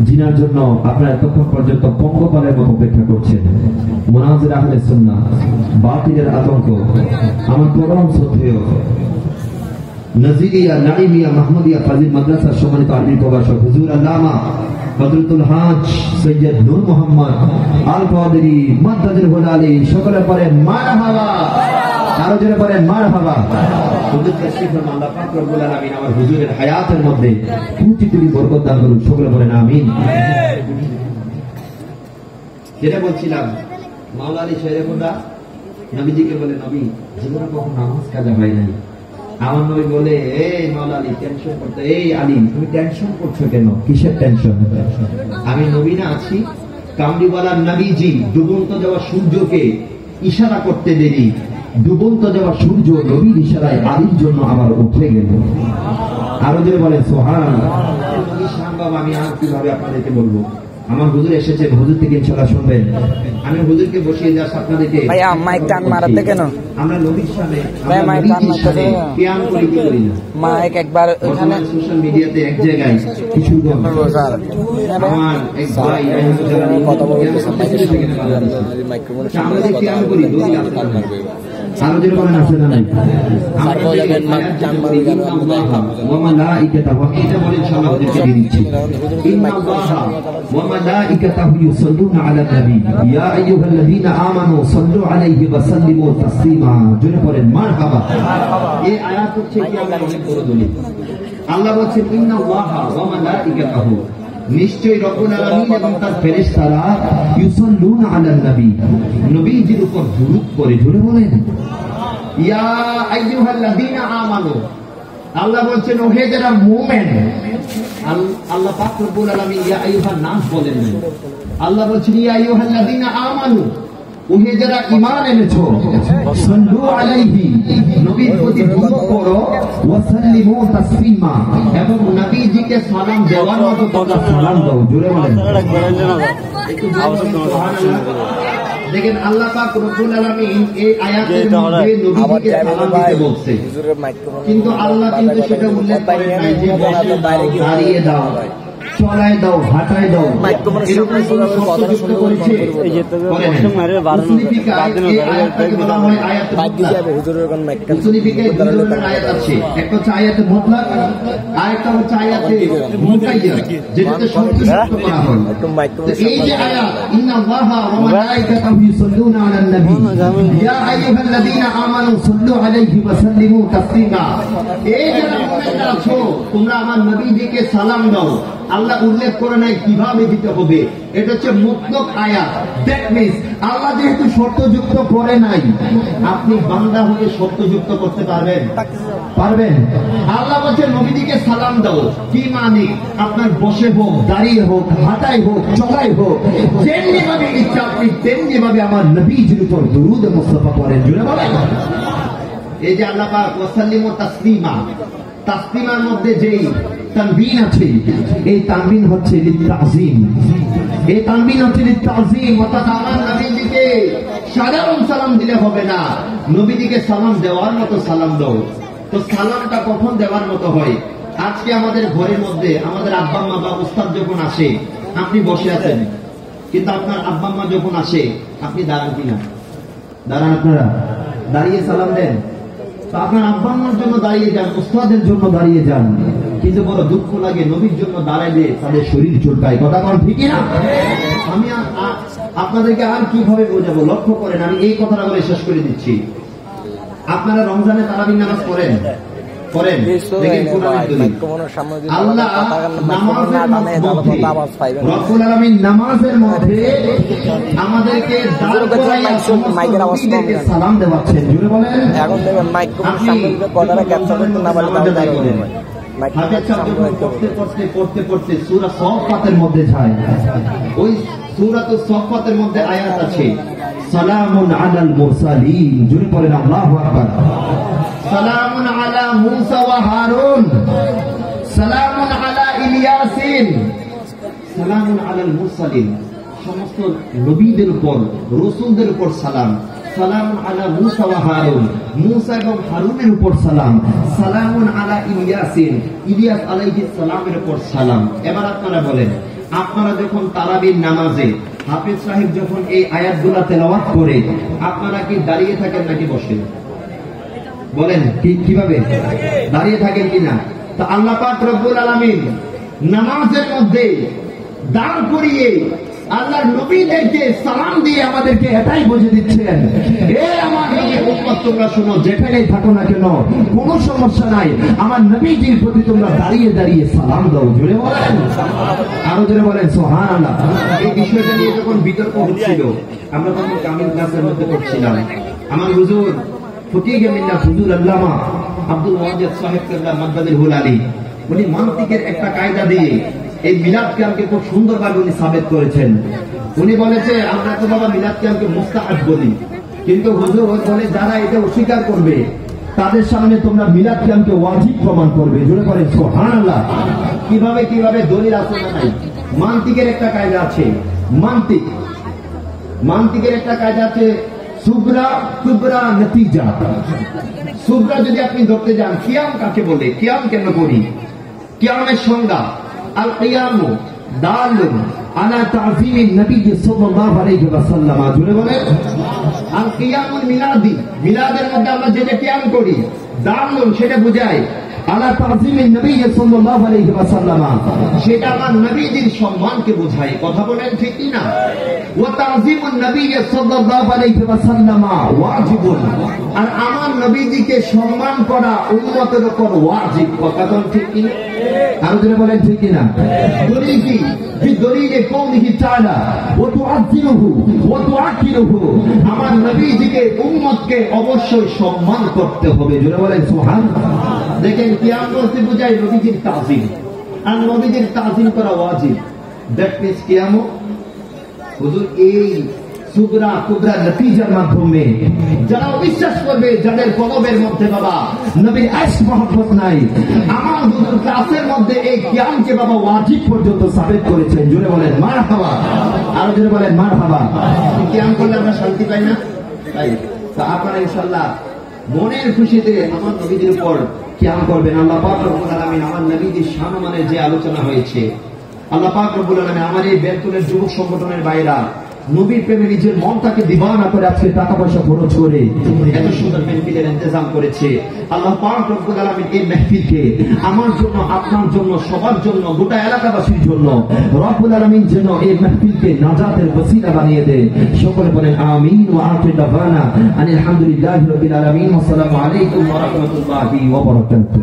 Speaker 1: জিনার জন্য আপনারা এতক্ষণ পর্যন্ত পঙ্গপালের মতো অপেক্ষা করছেন। মুনাজির আহলে সুন্নাহ, বাতিলের আতঙ্ক, আমার পরম শ্রদ্ধেয় নজিরিয়া নাঈমিয়া মাহমুদিয়া ফাজিল মাদ্রাসার সম্মানিত আরবি প্রভাষক হুজুর আল্লামা হযরতুল হাজ সৈয়দ নূর মোহাম্মদ আল কাদেরী মুদ্দাদির হুলালি। সকলে পড়েন মারহাবা। আরো জোরে পড়েন মারহাবা। হুজুর তাশরীফ ফরমান, আল্লাহ পাক রব্বুল আলামিন আমার হুজুরের হায়াতের মধ্যে কোটি কোটি বরকত দান করুন। সকলে পড়েন আমিন। যেটা বলছিলাম, মাওলানা আলী শেরে খোদা নবীজিকে বলে, নবী জীবনে কখনো নামাজ কাজা হয় নাই, আমার নবী বলে, এই মাওলা আলী টেনশন করতে, এই আলী তুমি টেনশন করছো কেন? কিসের টেনশন? আমি নবী না আছি? কামলিওয়ালার নবীজি ডুবন্ত যাওয়া সূর্যকে ইশারা করতে দেরি, ডুবন্ত যাওয়া সূর্য নবীর ইশারায় আলীর জন্য আবার উঠে গেল। আরো যে বলে সুবহানাল্লাহ। বাবা আমি আর কিভাবে আপনাদেরকে বলবো? আমার হুজুর এসেছে, হুজুর থেকে ইনশাআল্লাহ শুনবেন। আমি হুজুরকে বসিয়ে যাস আপনাদেরকে।
Speaker 4: ভাই মাইক টান মারাতে কেন?
Speaker 1: আমরা নবীর সামনে
Speaker 4: ভাই মাইক টান মারতে
Speaker 1: কিয়াম করি কি করি না?
Speaker 4: মাইক একবার ওখানে
Speaker 1: সোশ্যাল মিডিয়াতে এক জায়গায় কিছু
Speaker 4: স্যার
Speaker 1: আমার এক ভাই
Speaker 4: কথা বলতেছেন মাইক্রোফোন
Speaker 1: আমাদের কিয়াম করি দড়ি আসতে পারবে। আরো যে বলেন আছে না নাই? আমরা যাবেন মাইক টান মারি কেন? ওয়া মালাইকাতাহু, এটা বলে ইনশাআল্লাহ ওদেরকে দিয়ে দিচ্ছি। ইন্নাল্লাহা ওয়া মালাইকাতাহু ইউসাল্লুনা আলান নবী ইয়া আইয়ুহাল্লাযীনা আমানু সাল্লু আলাইহি ওয়া সাল্লিমু তাসলিমা। জোরে বলেন মারহাবা। এই আয়াত হচ্ছে কি আমরা অনেক বড় দলিল। আল্লাহ বলেন ইন্নাল্লাহা ওয়া মালাইকাতাহু, নিশ্চয়ই রব্বুল আলামিন এবং তার ফেরেশতারা ইউসাল্লুনা আলান নবী, নবীজির উপর দুরূদ পড়ে। জোরে বলেন ইয়া আইয়ুহাল্লাযীনা আমানু। আল্লাহ বলছেন ওহে যারা মুমিন। আল্লাহ পাক রব্বুল আলামিন ইয়া আইয়ুহান নাস বলেন না। আল্লাহ বলছেন ইয়া আইয়ুহাল্লাযীনা আমানু, ওহে যারা ঈমান এনেছো, সাল্লু আলাইহি, নবীর প্রতি দুরূদ পড়ো, ওয়া সাল্লিমু তাসলিমা, এবং নবীজিকে সালাম দেওয়ার মতো তোমরা সালাম দাও। জোরে বলেন দেখেন আল্লাহ পাক রব্বুল আলামিন এই আয়াতের মধ্যে নবীকে সালাম দিতে বলছে, কিন্তু আল্লাহ কিন্তু সেটা উল্লেখ করেন নাই যে দাঁড়িয়ে দাও, চলায় দাও, হাঁটায় দাও, এরকম কোন শব্দ যুক্ত করেছে? বলা হয় আয়াত মুতলাক। উসুলিফিকায় দুই ধরনের আয়াত আছে, একটা হচ্ছে আয়াতে মুতলাক, আরেকটা হচ্ছে আয়াতে মুকাইয়াদ, যেটাতে শব্দ যুক্ত করা হয়। এই যে আয়াত ইন্নাল্লাহা ওয়া মালাইকাতাহু ইউসাল্লুনা আলান নবী ইয়া আইয়ুহাল্লাযীনা আমানু সাল্লু আলাইহি ওয়া সাল্লিমু তাসলিমা, এই যারা মুমিনরা আছো তোমরা আমার নবীজিকে সালাম দাও। আল্লাহ উল্লেখ করে নাই কিভাবে দিতে হবে, এটা হচ্ছে মুতলক আয়াত। দ্যাট মিন্স আল্লাহ যেহেতু শর্তযুক্ত করে নাই, আপনি বান্দা হয়ে শর্তযুক্ত করতে পারবেন? পারবেন? আল্লাহ বলছে নবীজিকে সালাম দাও, কি মানে আপনার বসে হোক, দাঁড়িয়ে হোক, হাঁটাই হোক, চলাই হোক, যেমনি ভাবে ইচ্ছা আপনি তেমনি ভাবে আমার নবীজির উপর দুরূদ মুস্তাফা পড়েন। জুড়ে বলেন এই যে আল্লাহ পাক ওয়াসাল্লিমু তাসলিমা, তাসলিমার মধ্যে যেই তানবিন আছে, এই তানবিন হচ্ছে লিতাযীম। এই তানবিন হচ্ছে লিতাযীম, অর্থাৎ আমার নবীজিকে সাধারণ সালাম দিলে হবে না, নবীজিকে সালাম দেওয়ার মতো সালাম দাও। তো সালামটা কখন দেওয়ার মতো হয়? আজকে আমাদের ঘরের মধ্যে আমাদের আব্বা আম্মা বা উস্তাদ যখন আসে, আপনি বসে আছেন, কিন্তু আপনার আব্বা আম্মা যখন আসে আপনি দাঁড়ান কিনা? দাঁড়ান? আপনারা দাঁড়িয়ে সালাম দেন? তো আপনার আব্বা আম্মার জন্য দাঁড়িয়ে যান, উস্তাদের জন্য দাঁড়িয়ে যান, কিন্তু বড় দুঃখ লাগে নবীর জন্য দাঁড়াইলে তাদের শরীর চুলকায়। কথা বল ঠিক না? আমি আপনাদেরকে আর কিভাবে বোঝাবো? লক্ষ্য করেন, আমি এই কথাটা বলে শেষ করে দিচ্ছি। আপনারা রমজানে তারাবির নামাজ পড়েন? পড়েন? দেখেন কোরআনের দলিল। আল্লাহ রব্বুল আলামিন নামাজের মধ্যে আমাদেরকে দাঁড় করাইয়া সালাম দেওয়াচ্ছেন। জুড়ে বলেন
Speaker 4: এখন দেখবেন মাইক্রোফোন সামনে কথাটা ক্যাপচার করতে না পারলে তাহলে দাঁড়িয়ে
Speaker 1: পড়তে পড়তে সূরা সফফাতের মধ্যে যায়, ওই সূরাতুস সফফাতের মধ্যে আয়াত আছে সালামুন আলাল মুরসালিন। জুড়ে পড়েন আল্লাহু আকবার। সালামুন আলা মূসা ওয়া হারুন, সালামুন আলা ইলিয়াসিন, সালামুন আলাল মুরসালিন, সমস্ত নবীদের উপর, রাসূলদের উপর সালাম। সালামুন আলা মূসা ওয়া হারুন, মূসা এবং হারুনের উপর সালাম। সালামুন আলা ইলিয়াসিন, ইলিয়াস আলাইহিস সালামের উপর সালাম। এবার আপনারা বলেন, আপনারা যখন তারাবির নামাজে হাফেজ সাহেব যখন এই আয়াতগুলা তেলাওয়াত করে, আপনারা কি দাঁড়িয়ে থাকেন নাকি বসেন? বলেন কিভাবে? দাঁড়িয়ে থাকেন কিনা? তো আল্লাহ পাক রব্বুল আলামিন নামাজের মধ্যে দাঁড় করিয়ে আল্লাহর নবীদেরকে সালাম দিয়ে আমাদেরকে এটাই বুঝে দিচ্ছেন, এ আমার নবীর উম্মত তোমরা শোনো, যেখানেই থাকো না কেন কোনো সমস্যা নাই, আমার নবীজির প্রতি তোমরা দাঁড়িয়ে দাঁড়িয়ে সালাম দাও। জোরে বলেন, আরো জোরে বলেন সুবহানাল্লাহ। এই বিষয়টা নিয়ে যখন বিতর্ক হচ্ছিল, আমরা তখন কামিল ক্লাসের মধ্যে পড়ছিলাম, আমার হুজুর ফকিহ মিল্লাত হুজুর আল্লামা আব্দুল ওয়াজেদ সাহেব কেবলা মাদ্দাদিল আলী, উনি মান্তিকের একটা কায়দা দিয়ে এই মিলাদ কিয়ামকে খুব সুন্দরভাবে উনি সাবেত করেছেন। উনি বলেছে আমরা তো বাবা মিলাদ কিয়ামকে মুস্তাহাব বলি, কিন্তু হুজুর বলে যারা এটা অস্বীকার করবে তাদের সামনে তোমরা মিলাদ কিয়ামকে ওয়াজিব প্রমাণ করবে। জোরে বলেন সুবহানাল্লাহ। কিভাবে কিভাবে দলিল আছে না নাই? মান্তিকের একটা কায়দা আছে, মান্তিকের একটা কায়দা আছে, সুবরা কুবরা নতিজা। সুবরা যদি আপনি ধরতে যান, কিয়াম কাকে বলে, কিয়াম কেন করি, কিয়ামের সংজ্ঞা আল কিয়ামু দালুন আলা তাযীমিন নবী সাল্লাল্লাহু আলাইহি ওয়াসাল্লাম। জুড়ে বলেন আল কিয়ামুল মিলাদি, মিলাদের মধ্যে আমরা যেটা কিয়াম করি, দালুন সেটা বোঝায় আলা তাযীমিন নবী সাল্লাল্লাহু আলাইহি ওয়াসাল্লাম, সেটা আমার নবীজির সম্মানকে বোঝায়। কথা বলেন ঠিক কি না? ওয়া তাযীমুন নবী সাল্লাল্লাহু আলাইহি ওয়াসাল্লাম ওয়াজিবুন, আর আমার নবীজিকে সম্মান করা উম্মতের উপর ওয়াজিব। কথা বলেন ঠিক কি না? আর যদি বলেন ঠিক কি না? দলিল কি? في دليل قوله تعالى وتعظمه وتعكره, আমার নবীজিকে উম্মতকে অবশ্যই সম্মান করতে হবে। জোরে বলেন সুবহানাল্লাহ। দেখেন কিয়াম বলতে বোঝায় নবীজির তাজিম, আর নবীজির তাজিম করা ওয়াজিব। দ্যাট মিন্স কিয়াম হুজুর এই সুবরা কুবরা নতিজার মাধ্যমে যারা অবিশ্বাস করবে, যাদের কলবের মধ্যে বাবা নবীর আশক মহব্বত নাই, আমার হুজুর ক্লাসের মধ্যে এই কিয়ামকে বাবা ওয়াজিব পর্যন্ত সাবেত করেছেন। জোরে বলেন মারহাবা, আরো জোরে বলেন মারহাবা। কিয়াম করলে আমরা শান্তি পাই না? তাই তো আপনারা ইনশাআল্লাহ মনের খুশিতে আমার নবীজির উপর কিয়াম করবেন। আল্লাহ পাক রব্বুল আলামিন আমার নবীজির সম্মানে যে আলোচনা হয়েছে, আল্লাহ পাক রব্বুল আলামিন আমার এই বেলকুলের যুবক সংগঠনের বাইরা নবীর প্রেমে নিজের মনটাকে দিবানা করে আজকে টাকা পয়সা খরচ করে এত সুন্দর মেহফিলের ইন্তজাম করেছে। আল্লাহ পাক রব্বুল আলামিন এই মেহফিলকে আমার জন্য, আপনার জন্য, সবার জন্য, গোটা এলাকাবাসীর জন্য রব্বুল আলামিন যেন এই মেহফিলকে নাজাতের ওসিলা বানিয়ে দেয়। সকলে বলেন আমিন। ওয়া আখিরু দাওয়ানা আলহামদুলিল্লাহি রাব্বিল আলামিন। আসসালামু আলাইকুম ওয়া রাহমাতুল্লাহি ওয়া বারাকাতুহু।